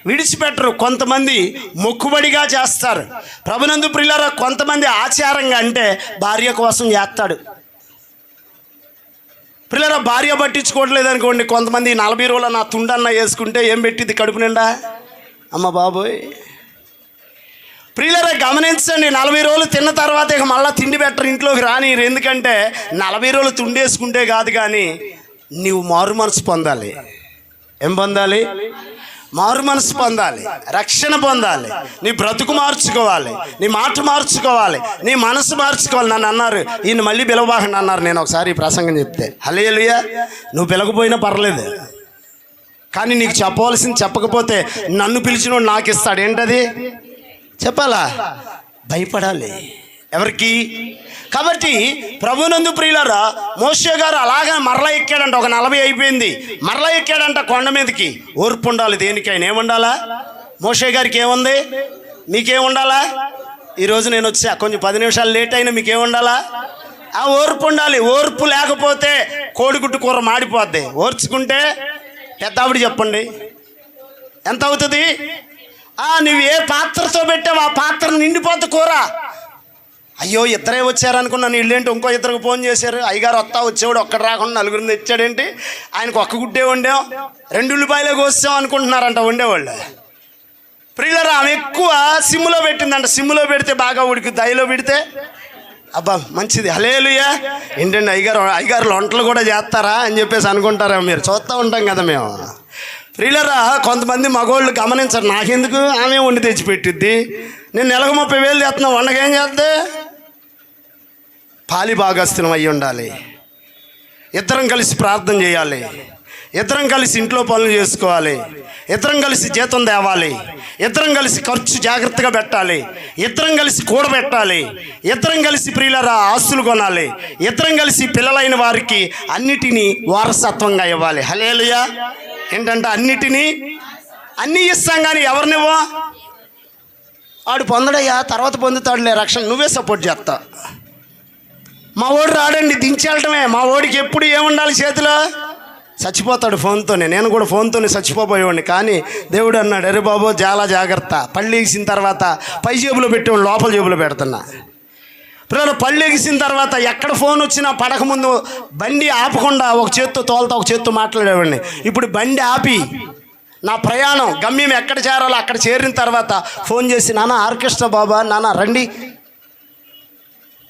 B: విడిచిపెట్టరు. కొంతమంది మొక్కుబడిగా చేస్తారు. ప్రభునందు ప్రియులరా కొంతమంది ఆచారంగా, అంటే భార్య కోసం చేస్తాడు. ప్రియులరా, భార్య పట్టించుకోవట్లేదు అనుకోండి, కొంతమంది 40 రోజులు నా తుండన్న వేసుకుంటే ఏం పెట్టింది కడుపు నిండా? అమ్మ బాబోయ్. ప్రియులరా గమనించండి, 40 రోజులు తిన్న తర్వాత ఇక మళ్ళీ తిండి పెట్టరు, ఇంట్లోకి రానిరు. ఎందుకంటే 40 రోజులు తుండేసుకుంటే కాదు, కానీ నీవు మారు మనసు పొందాలి. ఏం పొందాలి? మారు మనసు పొందాలి, రక్షణ పొందాలి, నీ బ్రతుకు మార్చుకోవాలి, నీ మాట మార్చుకోవాలి, నీ మనసు మార్చుకోవాలి. నన్ను అన్నారు, ఈయన మళ్ళీ పిలవబాకండి అన్నారు. నేను ఒకసారి ఈ ప్రసంగం చెప్తే, హల్లెలూయా, నువ్వు పిలకపోయినా పర్లేదు, కానీ నీకు చెప్పవలసింది చెప్పకపోతే నన్ను పిలిచినోడు నాకు ఇస్తాడు. ఏంటది? చెప్పాలా? భయపడాలి. ఎవరికి? కాబట్టి ప్రభునందు ప్రియులారా, మోషే గారు అలాగే మరలా ఎక్కాడంట. ఒక 40 అయిపోయింది, మరలా ఎక్కాడంట కొండ మీదకి. ఓర్పు ఉండాలి దేనికైనా. ఏముండాలా? మోషే గారికి ఏముంది? మీకేముండాలా? ఈరోజు నేను వచ్చా కొంచెం 10 నిమిషాలు లేట్ అయినా మీకేముండాలా? ఆ ఓర్పు ఉండాలి. ఓర్పు లేకపోతే కోడిగుడ్డు కూర మాడిపోద్ది. ఓర్చుకుంటే పెద్దావిడ చెప్పండి ఎంత అవుతుంది? నువ్వు ఏ పాత్రతో పెట్టావు ఆ పాత్ర నిండిపోద్ది కూర. అయ్యో, ఇద్దరే వచ్చారనుకున్నాను, వీళ్ళేంటి ఇంకో ఇద్దరికి ఫోన్ చేశారు, అయ్యగారు వచ్చేవాడు ఒక్కడు రాకుండా 9 తెచ్చాడేంటి, ఆయనకు ఒక్క గుడ్డే వండాం, 2 ఉల్లిపాయలే కోసాం అనుకుంటున్నారంట వండేవాళ్ళు. ప్రియులరా, ఆమె ఎక్కువ సిమ్లో పెట్టిందంట. సిమ్లో పెడితే బాగా ఉడికి, దయలో పెడితే అబ్బా మంచిది. హల్లెలూయా. ఏంటండి అయ్యగారు వంటలు కూడా చేస్తారా అని చెప్పేసి అనుకుంటారా మీరు? చూస్తూ ఉంటాం కదా మేము. ప్రియులరా, కొంతమంది మగవాళ్ళు గమనించరు, నాకెందుకు, ఆమె వండి తెచ్చిపెట్టిద్ది, నేను నెలకు 30,000 చేస్తున్నా, వండకేం చేద్దే? పాలి భాగస్థులం అయ్యి ఉండాలి. ఇద్దరం కలిసి ప్రార్థన చేయాలి, ఇద్దరం కలిసి ఇంట్లో పనులు చేసుకోవాలి, ఇద్దరం కలిసి జీతం తేవాలి, ఇద్దరం కలిసి ఖర్చు జాగ్రత్తగా పెట్టాలి, ఇద్దరం కలిసి కూడబెట్టాలి, ఇద్దరం కలిసి ప్రియులరా ఆస్తులు కొనాలి, ఇద్దరం కలిసి పిల్లలైన వారికి అన్నిటినీ వారసత్వంగా ఇవ్వాలి. హల్లెలూయా. ఏంటంటే అన్నీ ఇస్తాం, కానీ ఎవరినివ్వ? ఆడు పొందడయ్యా, తర్వాత పొందుతాడులే రక్షణ, నువ్వే సపోర్ట్ చేస్తా. మా ఓడి రాడండి, దించేయటమే. మా ఓడికి ఎప్పుడు ఏముండాలి చేతిలో? చచ్చిపోతాడు ఫోన్తోనే. నేను కూడా ఫోన్తోనే చచ్చిపోయేవాడిని. కానీ దేవుడు అన్నాడు, అరే బాబు చాలా జాగ్రత్త, పళ్ళు ఎగిసిన తర్వాత పై జేబులో పెట్టేవాడు, లోపల జేబులో పెడుతున్నా. పిల్లలు పళ్ళు ఎగిసిన తర్వాత ఎక్కడ ఫోన్ వచ్చినా పడకముందు బండి ఆపకుండా ఒక చేత్తో తోలుతా ఒక చేత్తో మాట్లాడేవాడిని. ఇప్పుడు బండి ఆపి నా ప్రయాణం గమ్యం ఎక్కడ చేరాలో అక్కడ చేరిన తర్వాత ఫోన్ చేసి, నాన్న ఆర్కెస్ట్రా బాబా, నాన్న రండి,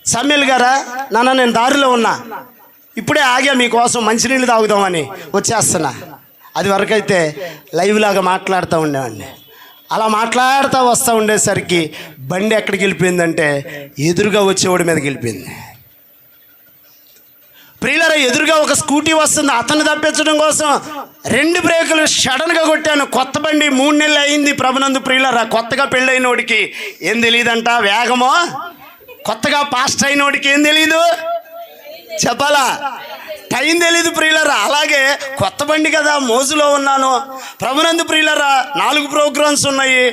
B: సమ్మెల్ గారా, నాన్న నేను దారిలో ఉన్నా, ఇప్పుడే ఆగా మీకోసం మంచినీళ్ళు తాగుదామని వచ్చేస్తున్నా. అది వరకైతే లైవ్ లాగా మాట్లాడుతూ ఉండేవాడిని. అలా మాట్లాడుతూ వస్తూ ఉండేసరికి బండి ఎక్కడికి వెళ్ళిపోయిందంటే ఎదురుగా వచ్చేవాడి మీదకి వెళ్ళిపోయింది. ప్రియులారా, ఎదురుగా ఒక స్కూటీ వస్తుంది, అతను తప్పించడం కోసం 2 బ్రేకులు సడన్గా కొట్టాను. కొత్త బండి, 3 నెలలు అయింది ప్రభునందు. ప్రియులారా, కొత్తగా పెళ్ళైనోడికి ఏం తెలియదంట వేగమో, కొత్తగా పాస్ట్ అయినోడికి ఏం తెలీదు చెప్పాలా, టైం తెలీదు ప్రియులారా. అలాగే కొత్త బండి కదా, మోజులో ఉన్నాను ప్రభునందు. ప్రియులారా, 4 ప్రోగ్రామ్స్ ఉన్నాయి,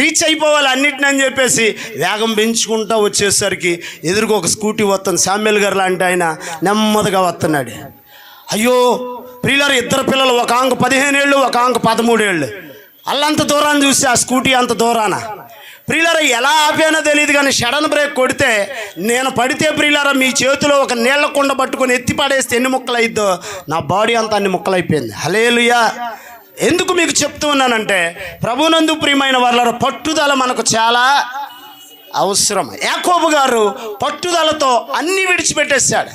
B: రీచ్ అయిపోవాలి అన్నిటిని అని చెప్పేసి వేగం పెంచుకుంటూ వచ్చేసరికి ఎదురుగా ఒక స్కూటీ వస్తుంది. శామ్యుల్ గారు లాంటి ఆయన నెమ్మదిగా వస్తున్నాడు. అయ్యో ప్రియులారా, 2 పిల్లలు, ఒక ఆంకు 15 ఏళ్ళు, ఒక ఆంకు 13 ఏళ్ళు. అల్లంత దూరాన్ని చూసి ఆ స్కూటీ అంత దూరాన. ప్రియులారా, ఎలా ఆపానో తెలియదు కానీ సడన్ బ్రేక్ కొడితే నేను పడితే ప్రియులారా, మీ చేతిలో ఒక నీళ్ల కుండ పట్టుకొని ఎత్తి పడేస్తే ఎన్ని ముక్కలు అయిద్దో, నా బాడీ అంతా అన్ని ముక్కలు అయిపోయింది. హల్లెలూయా. ఎందుకు మీకు చెప్తూ ఉన్నానంటే, ప్రభునందు ప్రియమైన వాళ్ళ పట్టుదల మనకు చాలా అవసరం. యాకోబు గారు పట్టుదలతో అన్నీ విడిచిపెట్టేశాడు.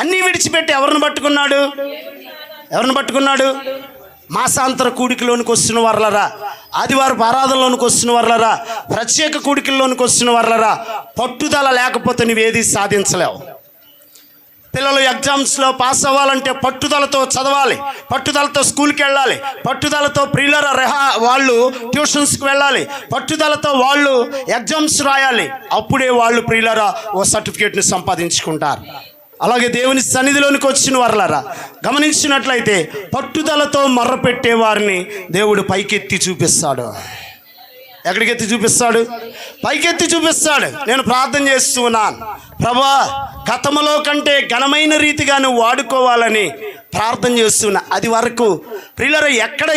B: అన్నీ విడిచిపెట్టి ఎవరిని పట్టుకున్నాడు? మాసాంతర కూడికలోనికి వస్తున్న వర్లరా, ఆదివారపు ఆరాధనలోనికి వస్తున్న వర్లరా, ప్రత్యేక కూడికల్లోనికి వస్తున్న వర్లరా, పట్టుదల లేకపోతే నువ్వేది సాధించలేవు. పిల్లలు ఎగ్జామ్స్లో పాస్ అవ్వాలంటే పట్టుదలతో చదవాలి, పట్టుదలతో స్కూల్కి వెళ్ళాలి, పట్టుదలతో ప్రియులరా వాళ్ళు ట్యూషన్స్కి వెళ్ళాలి, పట్టుదలతో వాళ్ళు ఎగ్జామ్స్ రాయాలి. అప్పుడే వాళ్ళు ప్రియులరా ఓ సర్టిఫికేట్ని సంపాదించుకుంటారు. అలాగే దేవుని సన్నిధిలోనికి వచ్చిన వారులారా, గమనించినట్లయితే పట్టుదలతో మొర్రపెట్టే వారిని దేవుడు పైకెత్తి చూపిస్తాడు. ఎక్కడికి ఎత్తి చూపిస్తాడు? పైకెత్తి చూపిస్తాడు. నేను ప్రార్థన చేస్తూ ఉన్నాను, ప్రభా గతములో కంటే ఘనమైన రీతిగా నువ్వు వాడుకోవాలని ప్రార్థన చేస్తున్నా. అది వరకు ప్రియులారా, ఎక్కడ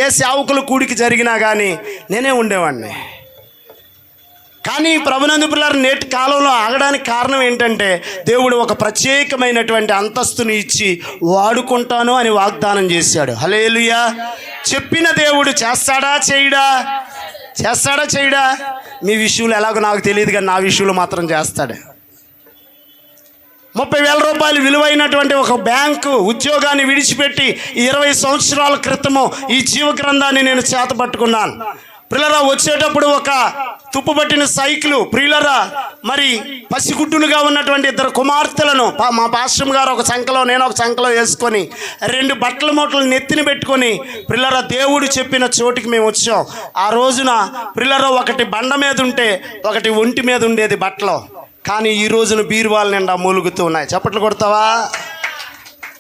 B: ఏ సేవకుల కూడికి జరిగినా కానీ నేనే ఉండేవాడిని. కానీ ప్రభునందు పిల్లలు నేటి కాలంలో ఆగడానికి కారణం ఏంటంటే, దేవుడు ఒక ప్రత్యేకమైనటువంటి అంతస్తుని ఇచ్చి వాడుకుంటాను అని వాగ్దానం చేశాడు. హల్లెలూయా. చెప్పిన దేవుడు చేస్తాడా చేయడా? మీ విషయంలో ఎలాగో నాకు తెలియదు కానీ నా విషయంలో మాత్రం చేస్తాడు. 30,000 రూపాయలు విలువైనటువంటి ఒక బ్యాంకు ఉద్యోగాన్ని విడిచిపెట్టి 20 సంవత్సరాల క్రితము ఈ జీవ గ్రంథాన్ని నేను చేతపట్టుకున్నాను. ప్రియులరా, వచ్చేటప్పుడు ఒక తుప్పుపట్టిన సైకిలు, ప్రియులరా మరి పసిగుడ్డులుగా ఉన్నటువంటి 2 కుమార్తెలను మా పాస్టర్ గారు ఒక సంఖలో, నేను ఒక సంఖలో వేసుకొని 2 బట్టల మూటలు నెత్తిని పెట్టుకొని ప్రియులరా దేవుడు చెప్పిన చోటికి మేము వచ్చాం. ఆ రోజున ప్రియులరా, ఒకటి బండ మీద ఉంటే ఒకటి ఒంటి మీద ఉండేది బట్టలు. కానీ ఈ రోజున బీరువాళ్ళ నిండా మూలుగుతూ ఉన్నాయి. చప్పట్లు కొడతావా?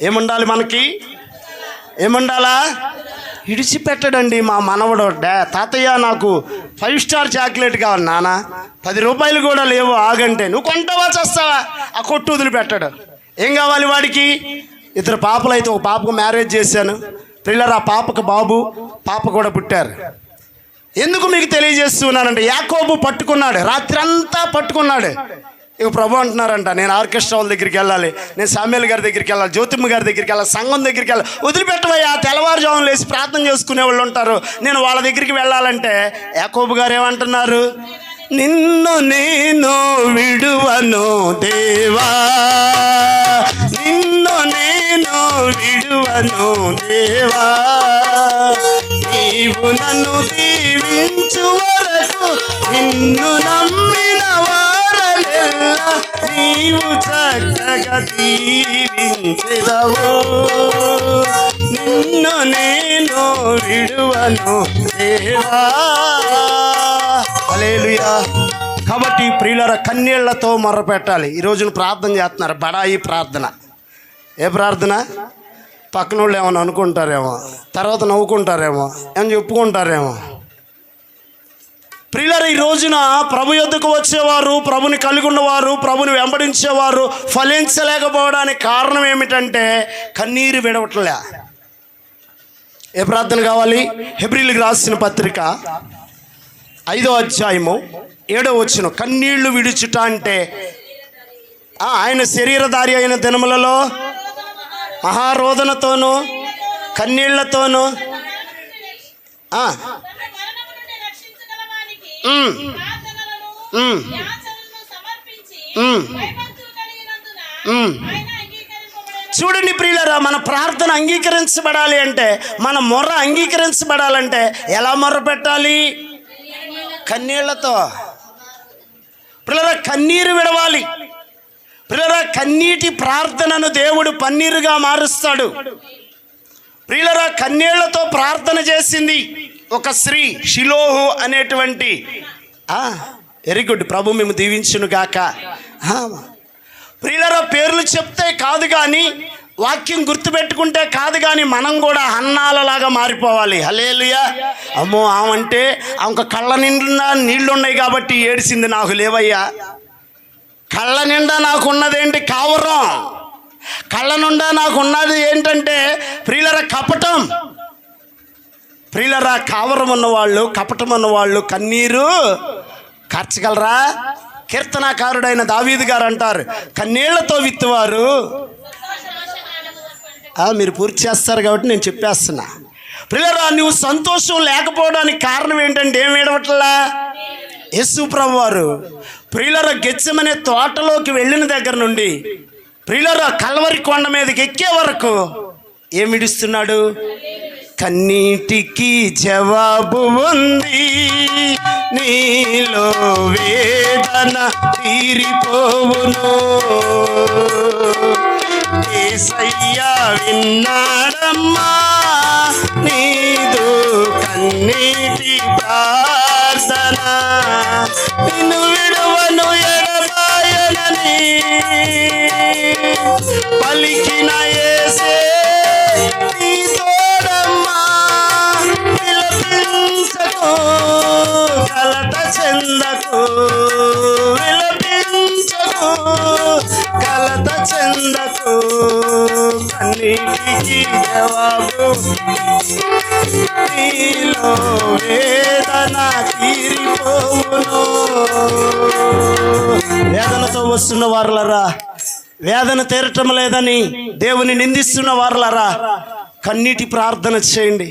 B: ఏముండాలి మనకి? ఏముండాలా? విడిచిపెట్టడండి మా మనవడు. తాతయ్య నాకు 5 స్టార్ చాక్లెట్ కావాలి నాన్న, 10 రూపాయలు కూడా లేవు ఆగంటే, నువ్వు కొంటావా చేస్తావా? ఆ కొట్టు వదిలిపెట్టాడు. ఏం కావాలి వాడికి? 2 పాపలు అయితే, ఒక పాపకు మ్యారేజ్ చేశాను పిల్లలు, ఆ పాపకు బాబు పాప కూడా పుట్టారు. ఎందుకు మీకు తెలియజేస్తున్నానంటే, యాకోబు పట్టుకున్నాడు, రాత్రి అంతా పట్టుకున్నాడు. ఇక ప్రభు అంటున్నారంట, నేను ఆర్కెస్ట్రా వాళ్ళ దగ్గరికి వెళ్ళాలి, నేను సామ్యుల్ గారి దగ్గరికి వెళ్ళాలి, జ్యోతిమ్మ గారి దగ్గరికి వెళ్ళాలి, సంఘం దగ్గరికి వెళ్ళాలి. వదిలిపెట్టవయ్యా, తెల్లవారుజామున లేచి ప్రార్థన చేసుకునే వాళ్ళు ఉంటారు, నేను వాళ్ళ దగ్గరికి వెళ్ళాలంటే యాకోబు గారు ఏమంటున్నారు? నిన్ను నేను విడువను దేవా, నిన్ను నేను విడువను దేవా, నీవు నన్ను దీవించు వరకు నిన్ను నమ్మిన వారలెల్లా నీవు చక్కగా దీవించెదవు, నిన్ను నేను విడువను దేవా. హల్లెలూయా. కాబట్టి ప్రియులారా, కన్నీళ్లతో మొర్రపెట్టాలి. ఈ రోజున ప్రార్థన చేస్తున్నారు, బడాయి ప్రార్థన. ఏ ప్రార్థన? పక్కన వాళ్ళు ఏమని అనుకుంటారేమో, తర్వాత నవ్వుకుంటారేమో, అని చెప్పుకుంటారేమో. ప్రియులారా, ఈ రోజున ప్రభు యొద్దకు వచ్చేవారు, ప్రభుని కలిగి ఉన్నవారు, ప్రభుని వెంబడించేవారు ఫలించలేకపోవడానికి కారణం ఏమిటంటే కన్నీరు విడవట్లే. ఏ ప్రార్థన కావాలి? హెబ్రీయులకు రాసిన పత్రిక 5వ అధ్యాయము 7వ వచనం. కన్నీళ్లు విడుచుట అంటే ఆయన శరీరధారి అయిన దినములలో మహారోదనతోనూ కన్నీళ్లతోనూ చూడండి ప్రియులారా, మన ప్రార్థన అంగీకరించబడాలి అంటే, మన మొర్ర అంగీకరించబడాలంటే ఎలా మొర్ర పెట్టాలి? కన్నీళ్లతో. ప్రియులారా, కన్నీరు విడవాలి. ప్రియులారా, కన్నీటి ప్రార్థనను దేవుడు పన్నీరుగా మారుస్తాడు. ప్రియులారా, కన్నీళ్లతో ప్రార్థన చేసింది ఒక స్త్రీ, షిలోహు అనేటువంటి. వెరీ గుడ్, ప్రభు మేము దీవించును గాక. ప్రియులారా, పేర్లు చెప్తే కాదు కానీ, వాక్యం గుర్తుపెట్టుకుంటే కాదు కానీ, మనం కూడా హన్నాలలాగా మారిపోవాలి. హల్లెలూయా. అమ్మో, ఆమంటే ఆమె కళ్ళ నిండా నీళ్లు ఉన్నాయి కాబట్టి ఏడిసింది, నాకు లేవయ్యా. కళ్ళ నిండా నాకు ఉన్నదేంటి? కావరం. కళ్ళ నిండా నాకు ఉన్నది ఏంటంటే ప్రియులారా, కపటం. ప్రియులారా, కావరం ఉన్నవాళ్ళు, కపటం ఉన్నవాళ్ళు కన్నీరు కార్చగలరా? కీర్తనాకారుడైన దావీదు గారు అంటారు, కన్నీళ్లతో విత్తువారు. మీరు పూర్తి చేస్తారు కాబట్టి నేను చెప్పేస్తున్నా. ప్రియులారా, నువ్వు సంతోషం లేకపోవడానికి కారణం ఏంటంటే ఏం ఏడవట్లా? యేసు ప్రభువు వారు ప్రియులారా గెత్సెమనే తోటలోకి వెళ్ళిన దగ్గర నుండి ప్రియులారా కల్వరి కొండ మీదకి ఎక్కే వరకు ఏమిడుస్తున్నాడు? కన్నీటికి జవాబు ఉంది, నీలో వేదన తీరిపోవును. యేసయ్యా విన్నాడమ్మా నీదు కన్నీటి ప్రార్థన, నిన్ను విడువను ఎడబాయనని పలికిన యేసే నీ తోడమ్మా. విలపించకు, కలత చెందకు, విలపించకు, కలత చెందకు, కన్నీటికి జవాబు నీలో వేదన తీరిపోవును. వేదనతో వస్తున్న వారులరా, వేదన తీరటం లేదని దేవుని నిందిస్తున్న వారులరా, కన్నీటి ప్రార్థన చేయండి.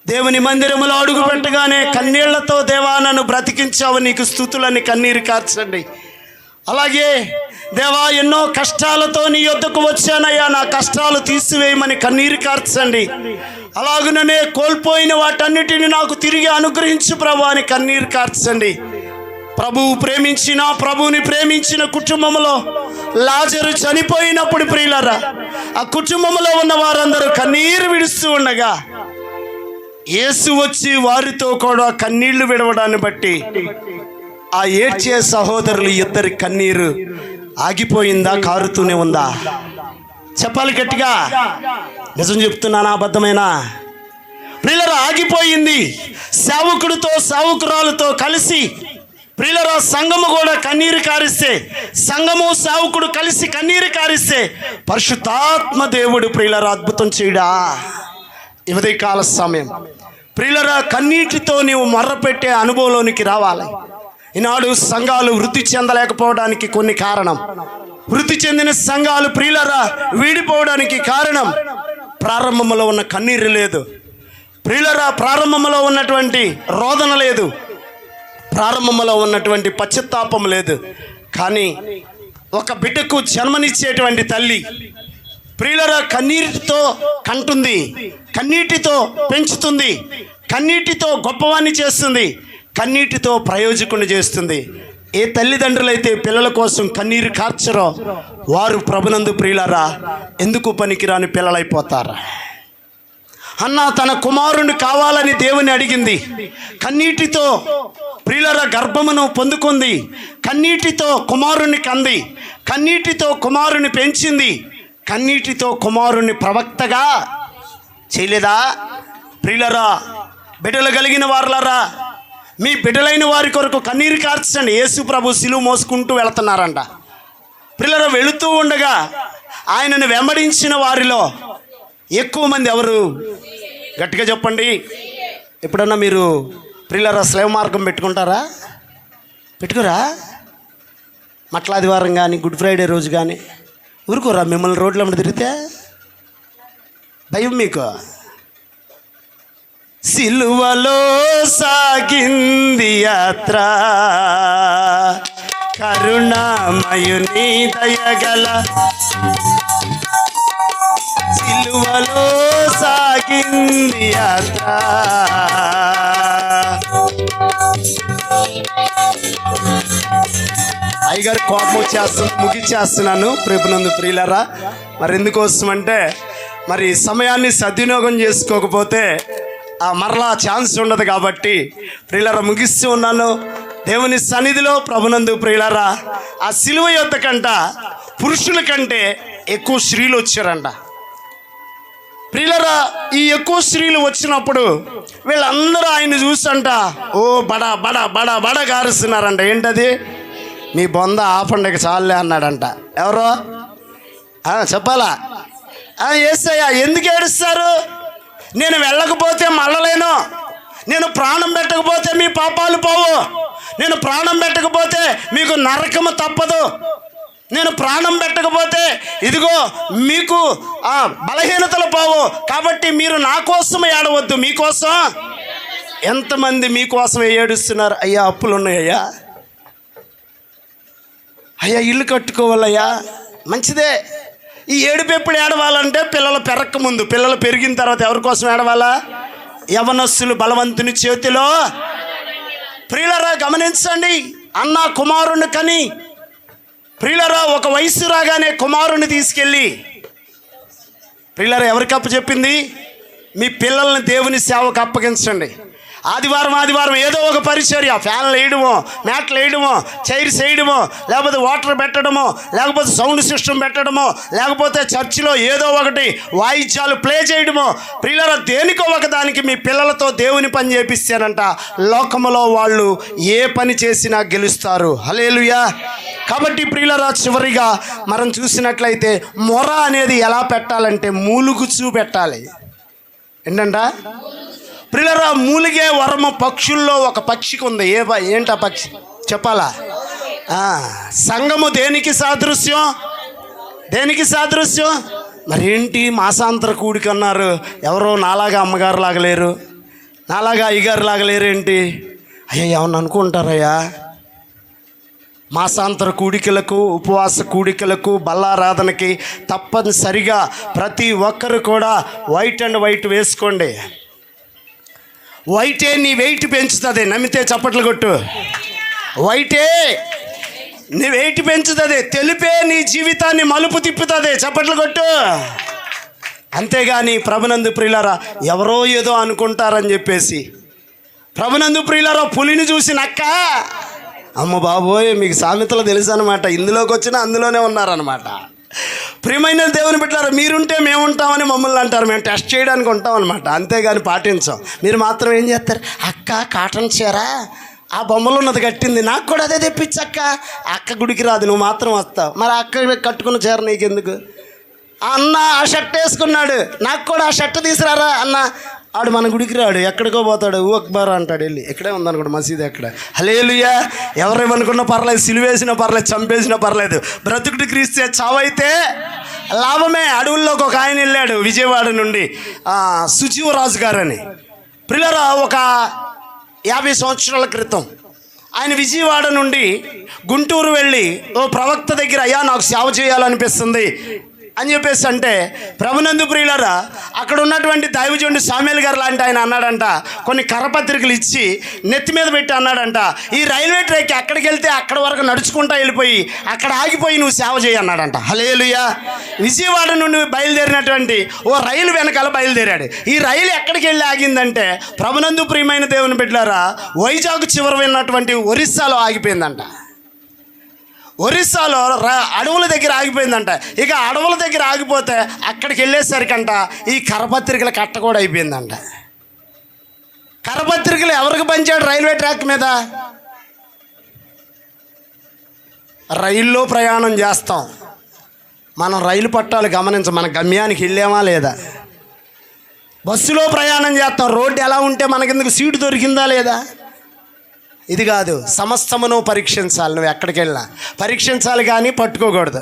B: దేవుని మందిరములో అడుగు పెట్టగానే కన్నీళ్లతో దేవా నన్ను బ్రతికించావు, నీకు స్తుతులని కన్నీరు కార్చండి. అలాగే దేవా ఎన్నో కష్టాలతో నీ యొద్దకు వచ్చానయ్యా, నా కష్టాలు తీసివేయమని కన్నీరు కార్చండి. అలాగుననే కోల్పోయిన వాటన్నిటిని నాకు తిరిగి అనుగ్రహించు ప్రభు అని కన్నీరు కార్చండి. ప్రభువుని ప్రేమించిన కుటుంబంలో లాజరు చనిపోయినప్పుడు ప్రియులారా, ఆ కుటుంబంలో ఉన్న వారందరూ కన్నీరు విడుస్తూ ఉండగా యేసు వచ్చి వారితో కూడా కన్నీళ్లు విడవడాన్ని బట్టి ఆ ఏడ్చే సహోదరులు ఇద్దరి కన్నీరు ఆగిపోయిందా, కారుతూనే ఉందా? చెప్పాలి గట్టిగా. నిజం చెప్తున్నానా అబద్ధమైనా? ప్రియులారా, ఆగిపోయింది. సేవకుడితో సేవకురాలతో కలిసి ప్రియులారా సంఘము కూడా కన్నీరు కారిస్తే, సంఘము సేవకుడు కలిసి కన్నీరు కారిస్తే పరిశుద్ధాత్మ దేవుడు ప్రియులారా అద్భుతం చేయడా? ఇవదే కాల సమయం ప్రియులారా, కన్నీటితో నీవు మొర్రపెట్టే అనుభవంలోనికి రావాలి. ఈనాడు సంఘాలు వృద్ధి చెందలేకపోవడానికి కొన్ని కారణం, వృద్ధి చెందిన సంఘాలు ప్రియులారా వీడిపోవడానికి కారణం ప్రారంభంలో ఉన్న కన్నీరు లేదు. ప్రియులారా, ప్రారంభంలో ఉన్నటువంటి రోదన లేదు, ప్రారంభంలో ఉన్నటువంటి పశ్చాత్తాపం లేదు. కానీ ఒక బిడ్డకు జన్మనిచ్చేటువంటి తల్లి ప్రియులారా కన్నీటితో కంటుంది, కన్నీటితో పెంచుతుంది, కన్నీటితో గొప్పవాణ్ణి చేస్తుంది, కన్నీటితో ప్రయోజకుని చేస్తుంది. ఏ తల్లిదండ్రులైతే పిల్లల కోసం కన్నీరు కార్చరో వారు ప్రభునందు ప్రియులారా ఎందుకు పనికిరాని పిల్లలైపోతారా? అన్న తన కుమారుని కావాలని దేవుని అడిగింది, కన్నీటితో ప్రియులారా గర్భమును పొందుకుంది, కన్నీటితో కుమారుని కంది, కన్నీటితో కుమారుని పెంచింది, కన్నీటితో కుమారుని ప్రవక్తగా చేయలేదా? ప్రియులారా, బిడ్డలు కలిగిన వారులారా, మీ బిడ్డలైన వారి కొరకు కన్నీరు కార్చండి. యేసు ప్రభు సిలువ మోసుకుంటూ వెళుతున్నారంట. ప్రియులారా, వెళుతూ ఉండగా ఆయనను వెంబడించిన వారిలో ఎక్కువ మంది ఎవరు? గట్టిగా చెప్పండి. ఎప్పుడన్నా మీరు ప్రియులారా స్లేవ మార్గం పెట్టుకుంటారా? పెట్టుకోరా? మట్లాదివారం కానీ గుడ్ ఫ్రైడే రోజు కానీ ఊరుకోరా? మిమ్మల్ని రోడ్ల మీద తిరిగితే భయం మీకు? సిలువలో సాగింది యాత్ర, కరుణామయుని దయగల సిలువలో సాగింది యాత్ర. అయ్యగారు కోపం వచ్చేస్తుంది, ముగిచ్చేస్తున్నాను. ప్రేపునందు ప్రియులరా, మరి ఎందుకోసం అంటే మరి సమయాన్ని సద్వినియోగం చేసుకోకపోతే మరలా ఛాన్స్ ఉండదు కాబట్టి ప్రియులరా ముగిస్తూ ఉన్నాను. దేవుని సన్నిధిలో ప్రభునందు ప్రియులరా, ఆ సిలువ యొద్ద కంట పురుషుల కంటే ఎక్కువ స్త్రీలు వచ్చారంట. ప్రియులరా, ఈ ఎక్కువ స్త్రీలు వచ్చినప్పుడు వీళ్ళందరూ ఆయన చూసంట ఓ బడా బడా బడా బడా గారుస్తున్నారంట. ఏంటది? మీ బొంద ఆపండికి చాలులే అన్నాడంట. ఎవరో చెప్పాలా? యేసయ్య ఎందుకు ఏడుస్తారు? నేను వెళ్ళకపోతే మళ్ళలేను, నేను ప్రాణం పెట్టకపోతే మీ పాపాలు పోవు, నేను ప్రాణం పెట్టకపోతే మీకు నరకము తప్పదు, నేను ప్రాణం పెట్టకపోతే ఇదిగో మీకు బలహీనతలు పోవు. కాబట్టి మీరు నా కోసం ఏడవద్దు, మీకోసం. ఎంతమంది మీకోసం ఏడుస్తున్నారు? అయ్యా అప్పులు ఉన్నాయ్యా, అయ్యా ఇల్లు కట్టుకోవాలయ్యా, మంచిదే. ఈ ఏడుపు ఎప్పుడు ఏడవాలంటే పిల్లలు పెరక్క ముందు, పిల్లలు పెరిగిన తర్వాత ఎవరి కోసం ఏడవాలా? యవనస్తులు బలవంతుని చేతిలో. ప్రియులరా గమనించండి, అన్న కుమారుని కని ప్రియులరా ఒక వయసు రాగానే కుమారుని తీసుకెళ్ళి ప్రియులరా ఎవరికి అప్పచెప్పింది? మీ పిల్లల్ని దేవుని సేవకు అప్పగించండి. ఆదివారం ఏదో ఒక పరిచర్య, ఫ్యాన్లు వేయడమో, మ్యాట్లు వేయడమో, చైర్స్ వేయడమో, లేకపోతే వాటర్ పెట్టడమో, లేకపోతే సౌండ్ సిస్టమ్ పెట్టడమో, లేకపోతే చర్చిలో ఏదో ఒకటి వాయిద్యాలు ప్లే చేయడమో, ప్రియులరా దేనికో ఒకదానికి మీ పిల్లలతో దేవుని పని చేపిస్తానంట. లోకములో వాళ్ళు ఏ పని చేసినా గెలుస్తారు. హల్లెలూయా. కాబట్టి ప్రియులరా చివరిగా మనం చూసినట్లయితే మొర అనేది ఎలా పెట్టాలంటే మూలుగుచూ పెట్టాలి. ఏంటంట ప్రియులరా? మూలిగే వరమ పక్షుల్లో ఒక పక్షికి ఉంది. ఏంటా పక్షి చెప్పాలా? సంఘము దేనికి సాదృశ్యం? దేనికి సాదృశ్యం? మరి ఏంటి మాసాంతర కూడిక అన్నారు? ఎవరో నాలాగా అమ్మగారు లాగా లేరు, నాలాగా అయ్యగారు లాగా లేరు ఏంటి? అయ్యా ఏమన్నా అనుకుంటారయ్యా? మాసాంతర కూడికలకు, ఉపవాస కూడికలకు, బల్లారాధనకి తప్పనిసరిగా ప్రతి ఒక్కరు కూడా వైట్ అండ్ వైట్ వేసుకోండి. వైటే నీ వెయిట్ పెంచుతుంది. నమ్మితే చప్పట్లు కొట్టు. వైటే నీ వెయిట్ పెంచుతుంది, తెలుపే నీ జీవితాన్ని మలుపు తిప్పుతుంది. చప్పట్లు కొట్టు. అంతేగాని ప్రభునందు ప్రియులారా ఎవరో ఏదో అనుకుంటారని చెప్పేసి, ప్రభునందు ప్రియులారా పులిని చూసి నక్క, అమ్మ బాబోయ్ మీకు సామెతలు తెలుసు అనమాట. ఇందులోకి వచ్చినా అందులోనే ఉన్నారనమాట. ప్రియమైన దేవుని బిడ్డలారా, మీరుంటే మేము ఉంటామని మమ్మల్ని అంటారు, మేము టెస్ట్ చేయడానికి ఉంటాం అనమాట. అంతేగాని పాటించాం. మీరు మాత్రం ఏం చేస్తారు? అక్క కాటన్ చీర ఆ బొమ్మలు ఉన్నది కట్టింది, నాకు కూడా అదే తెప్పించక్క. అక్క గుడికి రాదు, నువ్వు మాత్రం వస్తావు. మరి అక్క కట్టుకున్న చీర నీకెందుకు? అన్న ఆ షర్ట్ వేసుకున్నాడు, నాకు కూడా ఆ షర్ట్ తీసుకురారా అన్న. ఆడు మన గుడికి రాడు, ఎక్కడికో పోతాడు, ఊ అక్బర్ అంటాడు. వెళ్ళి ఎక్కడే ఉందనుకోండి మసీదు ఎక్కడ. హల్లెలూయా. ఎవరేమనుకున్నా పర్లేదు, సిలువేసినా పర్లేదు, చంపేసినా పర్లేదు, బ్రతుకుడు క్రీస్తే చావైతే లాభమే. అడవుల్లోకి ఒక ఆయన వెళ్ళాడు విజయవాడ నుండి, సుజీవరాజు గారని. ప్రియులారా ఒక 50 సంవత్సరాల క్రితం ఆయన విజయవాడ నుండి గుంటూరు వెళ్ళి ఓ ప్రవక్త దగ్గర, అయ్యా నాకు సేవ చేయాలనిపిస్తుంది అని చెప్పేసి అంటే, ప్రభునందు ప్రియులారా అక్కడ ఉన్నటువంటి దైవజనుడు సామ్యూయల్ గారు లాంటి ఆయన అన్నాడంట, కొన్ని కరపత్రికలు ఇచ్చి నెత్తి మీద పెట్టి అన్నాడంట, ఈ రైల్వే ట్రాక్ ఎక్కడికి వెళ్తే అక్కడ వరకు నడుచుకుంటా వెళ్ళిపోయి అక్కడ ఆగిపోయి నువ్వు సేవ చేయి అన్నాడంట. హల్లెలూయా. విజయవాడ నుండి బయలుదేరినటువంటి ఓ రైలు వెనకాల బయలుదేరాడు. ఈ రైలు ఎక్కడికి వెళ్ళి ఆగిందంటే, ప్రభునందు ప్రియమైన దేవుని బిడ్డలారా వైజాగ్ చివర ఉన్నటువంటి ఒరిస్సాలో ఆగిపోయిందంట. ఒరిస్సాలో అడవుల దగ్గర ఆగిపోయిందంట. ఇక అడవుల దగ్గర ఆగిపోతే అక్కడికి వెళ్ళేసరికంట ఈ కరపత్రికల కట్ట కూడా అయిపోయిందంట. కరపత్రికలు ఎవరికి పంచాడు రైల్వే ట్రాక్ మీద? రైల్లో ప్రయాణం చేస్తాం, మనం రైలు పట్టాలు గమనించం, మన గమ్యానికి వెళ్ళామా లేదా. బస్సులో ప్రయాణం చేస్తాం, రోడ్డు ఎలా ఉంటే మనకెందుకు సీటు దొరికిందా లేదా. ఇది కాదు, సమస్తమును పరీక్షించాలి. నువ్వు ఎక్కడికి వెళ్ళినా పరీక్షించాలి కానీ పట్టుకోకూడదు.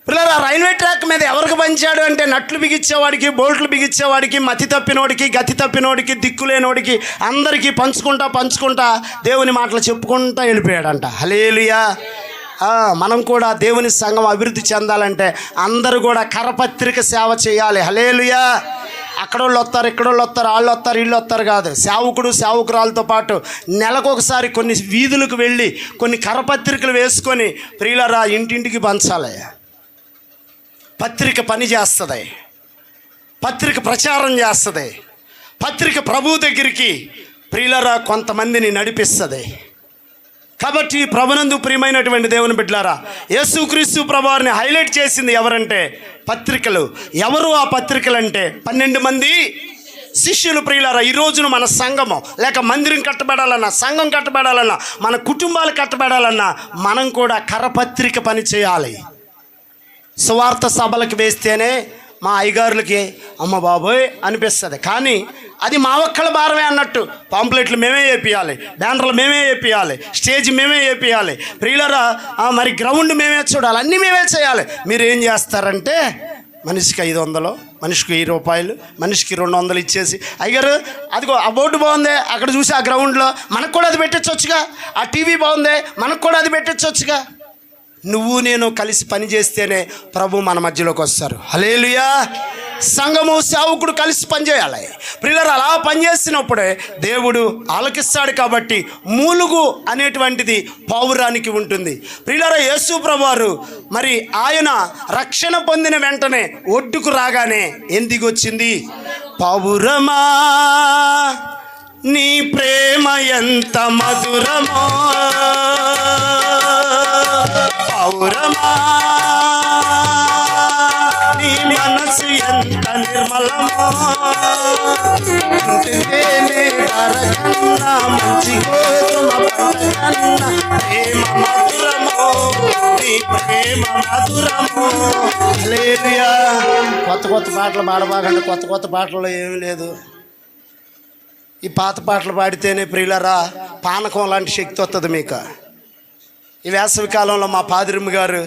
B: పిల్లలు రైల్వే ట్రాక్ మీద ఎవరికి పంచాడు అంటే, నట్లు బిగించేవాడికి, బోల్ట్లు బిగించేవాడికి, మతి తప్పినోడికి, గతి తప్పినోడికి, దిక్కులేనోడికి అందరికీ పంచుకుంటా దేవుని మాటలు చెప్పుకుంటా వెళ్ళిపోయాడంట. హల్లెలూయా. మనం కూడా దేవుని సంఘం అభివృద్ధి చెందాలంటే అందరూ కూడా కరపత్రిక సేవ చేయాలి. హల్లెలూయా. అక్కడోళ్ళు వస్తారు, ఇక్కడోళ్ళు వస్తారు, వాళ్ళు వస్తారు, వీళ్ళు వస్తారు కాదు. సేవకుడు సేవకురాలతో పాటు నెలకొకసారి కొన్ని వీధులకు వెళ్ళి కొన్ని కరపత్రికలు వేసుకొని ప్రియులరా ఇంటింటికి పంచాలి. పత్రిక పని చేస్తుంది, పత్రిక ప్రచారం చేస్తుంది, పత్రిక ప్రభు దగ్గరికి ప్రియులరా కొంతమందిని నడిపిస్తుంది. కాబట్టి ప్రభునందు ప్రియమైనటువంటి దేవుని బిడ్డలారా, యేసుక్రీస్తు ప్రభువారిని హైలైట్ చేసింది ఎవరంటే పత్రికలు. ఎవరు ఆ పత్రికలు అంటే 12 మంది శిష్యులు. ప్రియులారా, ఈ రోజున మన సంఘము లేక మందిరం కట్టబడాలన్నా, సంఘం కట్టబడాలన్నా, మన కుటుంబాలు కట్టబడాలన్నా మనం కూడా కరపత్రిక పని చేయాలి. సువార్త సభలకు వేస్తేనే మా అయ్యగారులకి అమ్మ బాబోయ్ అనిపిస్తుంది, కానీ అది మా ఒక్కళ్ళ భారమే అన్నట్టు. పాంప్లెట్లు మేమే వేపియాలి, బ్యానర్లు మేమే వేపియాలి, స్టేజ్ మేమే వేపియాలి. ప్రియులరా మరి గ్రౌండ్ మేమే చూడాలి, అన్నీ మేమే చేయాలి. మీరు ఏం చేస్తారంటే మనిషికి 500, మనిషికి 1000 రూపాయలు, మనిషికి 200 ఇచ్చేసి అయ్యగారు అదిగో ఆ బోర్డు బాగుంది అక్కడ చూసి ఆ గ్రౌండ్లో మనకు కూడా అది పెట్టచ్చొచ్చుగా, ఆ టీవీ బాగుంది మనకు కూడా అది పెట్టచ్చొచ్చుగా. నువ్వు నేను కలిసి పని చేస్తేనే ప్రభు మన మధ్యలోకి వస్తారు. హల్లెలూయా. సంఘము సేవకుడు కలిసి పనిచేయాలి. ప్రియులారా, అలా పనిచేసినప్పుడే దేవుడు ఆలకిస్తాడు. కాబట్టి మూలుగు అనేటువంటిది పౌరానికి ఉంటుంది. ప్రియులారా, యేసు ప్రభువారు మరి ఆయన రక్షణ పొందిన వెంటనే ఒడ్డుకు రాగానే ఏం దిగొచ్చింది? పౌరమా నీ ప్రేమ ఎంత మధురమో, పౌరమా నీ మనసు ఎంత నిర్మలమో, మంచి గోధుమ పంటకన్నా ప్రేమ మధురమో, నీ ప్రేమ మధురమో. హల్లెలూయా. కొత్త కొత్త పాటలు పాడబాగండి, కొత్త కొత్త పాటల్లో ఏమీ లేదు. ఈ పాత పాటలు పాడితేనే ప్రియులరా పానకం లాంటి శక్తి వస్తుంది మీకు. ఈ వేసవి కాలంలో మా పాదిరమ్మ గారు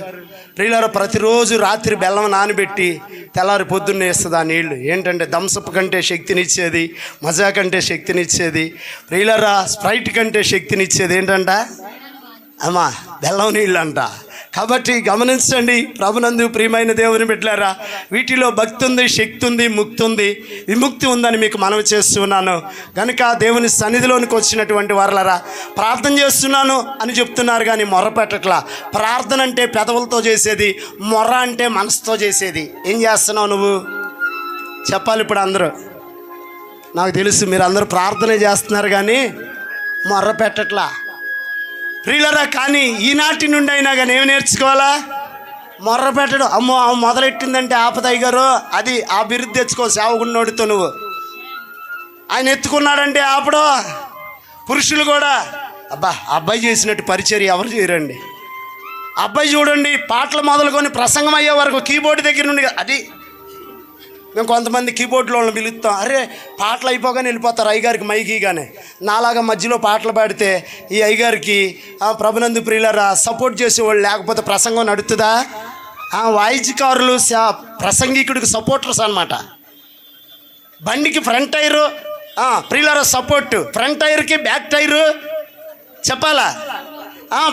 B: ప్రియులరా ప్రతిరోజు రాత్రి బెల్లం నానబెట్టి తెల్లారి పొద్దున్నే వేస్తుంది ఆ నీళ్లు. ఏంటంటే థమ్సప్ కంటే శక్తినిచ్చేది, మజా కంటే శక్తినిచ్చేది, ప్రియులరా స్ప్రైట్ కంటే శక్తినిచ్చేది ఏంటంట అమ్మా బెల్లం నీళ్ళు అంట. కాబట్టి గమనించండి ప్రభునందు ప్రియమైన దేవుని బిడ్డలారా, వీటిలో భక్తి ఉంది, శక్తి ఉంది, ముక్తి ఉంది, విముక్తి ఉందని మీకు మనవి చేస్తున్నాను. కనుక దేవుని సన్నిధిలోనికి వచ్చినటువంటి వారలారా ప్రార్థన చేస్తున్నాను అని చెప్తున్నారు, కానీ మొర్ర పెట్టట్లా. ప్రార్థన అంటే పెదవులతో చేసేది, మొర్ర అంటే మనసుతో చేసేది. ఏం చేస్తున్నావు నువ్వు చెప్పాలి. ఇప్పుడు అందరూ నాకు తెలుసు మీరు అందరూ ప్రార్థనే చేస్తున్నారు కానీ మొర్ర పెట్టట్లా ప్రియులరా. కానీ ఈనాటి నుండి అయినా కానీ ఏమి నేర్చుకోవాలా? మొర్ర పెట్టడం. అమ్మో మొదలెట్టిందంటే ఆపదయ్య గారు అది ఆ బిరుదు తెచ్చుకో సేవకున్నోడితో. నువ్వు ఆయన ఎత్తుకున్నాడంటే ఆపడు. పురుషులు కూడా అబ్బా అబ్బాయి చేసినట్టు పరిచర్య ఎవరు చేయరండి. అబ్బాయి చూడండి పాటలు మొదలుకొని ప్రసంగం అయ్యే వరకు కీబోర్డు దగ్గర నుండి అది మేము కొంతమంది కీబోర్డులో పిలుస్తాం. అరే పాటలు అయిపోగానే వెళ్ళిపోతారు అయ్యగారికి మైకీగానే. నాలాగా మధ్యలో పాటలు పాడితే ఈ అయ్యగారికి ప్రభునందు ప్రియులరా సపోర్ట్ చేసేవాళ్ళు లేకపోతే ప్రసంగం నడుతుందా? వాయిద్యకారులు ప్రసంగికుడికి సపోర్టర్స్ అనమాట. బండికి ఫ్రంట్ టైరు ప్రియులరా సపోర్టు, ఫ్రంట్ టైర్కి బ్యాక్ టైరు చెప్పాలా?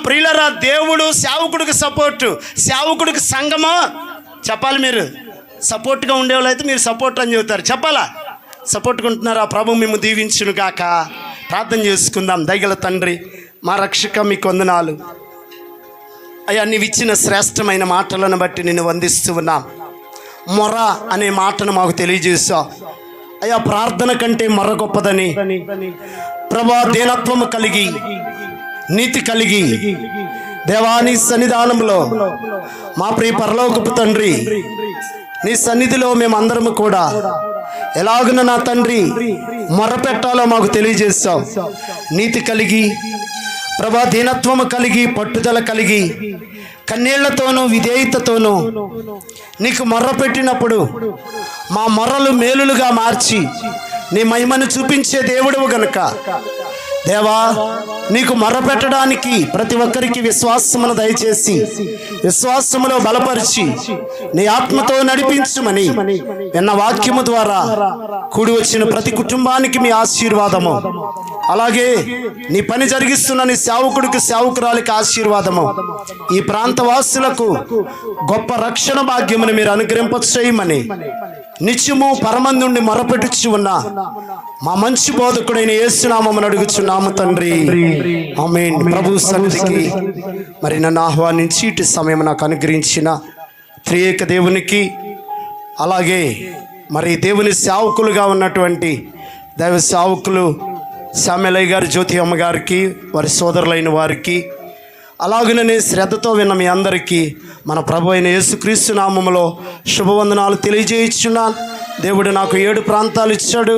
B: ప్రియులరా దేవుడు సేవకుడికి సపోర్టు, సేవకుడికి సంఘము చెప్పాలి. మీరు సపోర్ట్గా ఉండేవాళ్ళు అయితే మీరు సపోర్ట్ అని చెబుతారు చెప్పాలా? సపోర్ట్గా ఉంటున్నారా? ప్రభు మేము దీవించును గాక. ప్రార్థన చేసుకుందాం. దయగల తండ్రి మా రక్షక మీకు వందనాలు అయ్యా. నీవు ఇచ్చిన శ్రేష్టమైన మాటలను బట్టి నిన్ను వందిస్తూ ఉన్నాం. మొర అనే మాటను మాకు తెలియజేశావు అయ్యా. ప్రార్థన కంటే మొర గొప్పదని ప్రభా దీనత్వము కలిగి నీతి కలిగి దేవాని సన్నిధానంలో మా ప్రియ పరలోకపు తండ్రి నీ సన్నిధిలో మేమందరము కూడా ఎలాగున నా తండ్రి మొరపెట్టాలో మాకు తెలియజేస్తావు. నీతి కలిగి ప్రభా దీనత్వము కలిగి పట్టుదల కలిగి కన్నీళ్లతోనూ విధేయతతోనూ నీకు మొర్ర పెట్టినప్పుడు మా మొర్రలు మేలులుగా మార్చి నీ మహిమను చూపించే దేవుడవు గనుక దేవా నీకు మొర్ర పెట్టడానికి ప్రతి ఒక్కరికి విశ్వాసమును దయచేసి విశ్వాసములో బలపరిచి నీ ఆత్మతో నడిపించుమని విన్న వాక్యము ద్వారా కూడి వచ్చిన ప్రతి కుటుంబానికి మీ ఆశీర్వాదము అలాగే నీ పని జరిగిస్తున్న నీ సేవకుడికి సేవకురాలికి ఆశీర్వాదము, ఈ ప్రాంతవాసులకు గొప్ప రక్షణ భాగ్యమును మీరు అనుగ్రహింపచేయమని నిత్యము పరమందుండి మొరపెట్టుచు ఉన్న మా మంచి బోధకుడైన యేసునామమును అడుగుచున్నాము తండ్రి, ఆమేన్. ప్రభు సన్నిధికి మరి నన్ను ఆహ్వానించి ఇటు సమయం నాకు అనుగ్రహించిన త్రియేక దేవునికి, అలాగే మరి దేవుని సేవకులుగా ఉన్నటువంటి దైవ సేవకులు శామ్యలయ్య గారు, జ్యోతి అమ్మ గారికి, వారి సోదరులైన వారికి, అలాగనే శ్రద్ధతో విన్న మీ అందరికీ మన ప్రభు అయిన యేసుక్రీస్తు నామములో శుభవందనాలు తెలియజేయించున్నాను. దేవుడు నాకు 7 ప్రాంతాలు ఇచ్చాడు.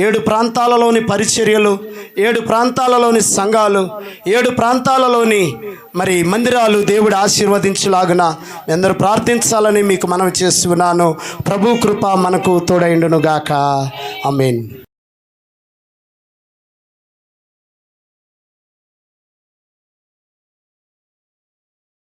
B: 7 ప్రాంతాలలోని పరిచర్యలు, 7 ప్రాంతాలలోని సంఘాలు, 7 ప్రాంతాలలోని మరి మందిరాలు దేవుడు ఆశీర్వదించులాగున మీ అందరూ ప్రార్థించాలని మీకు మనవి చేస్తున్నాను. ప్రభు కృప మనకు తోడైండును గాక. ఆమేన్.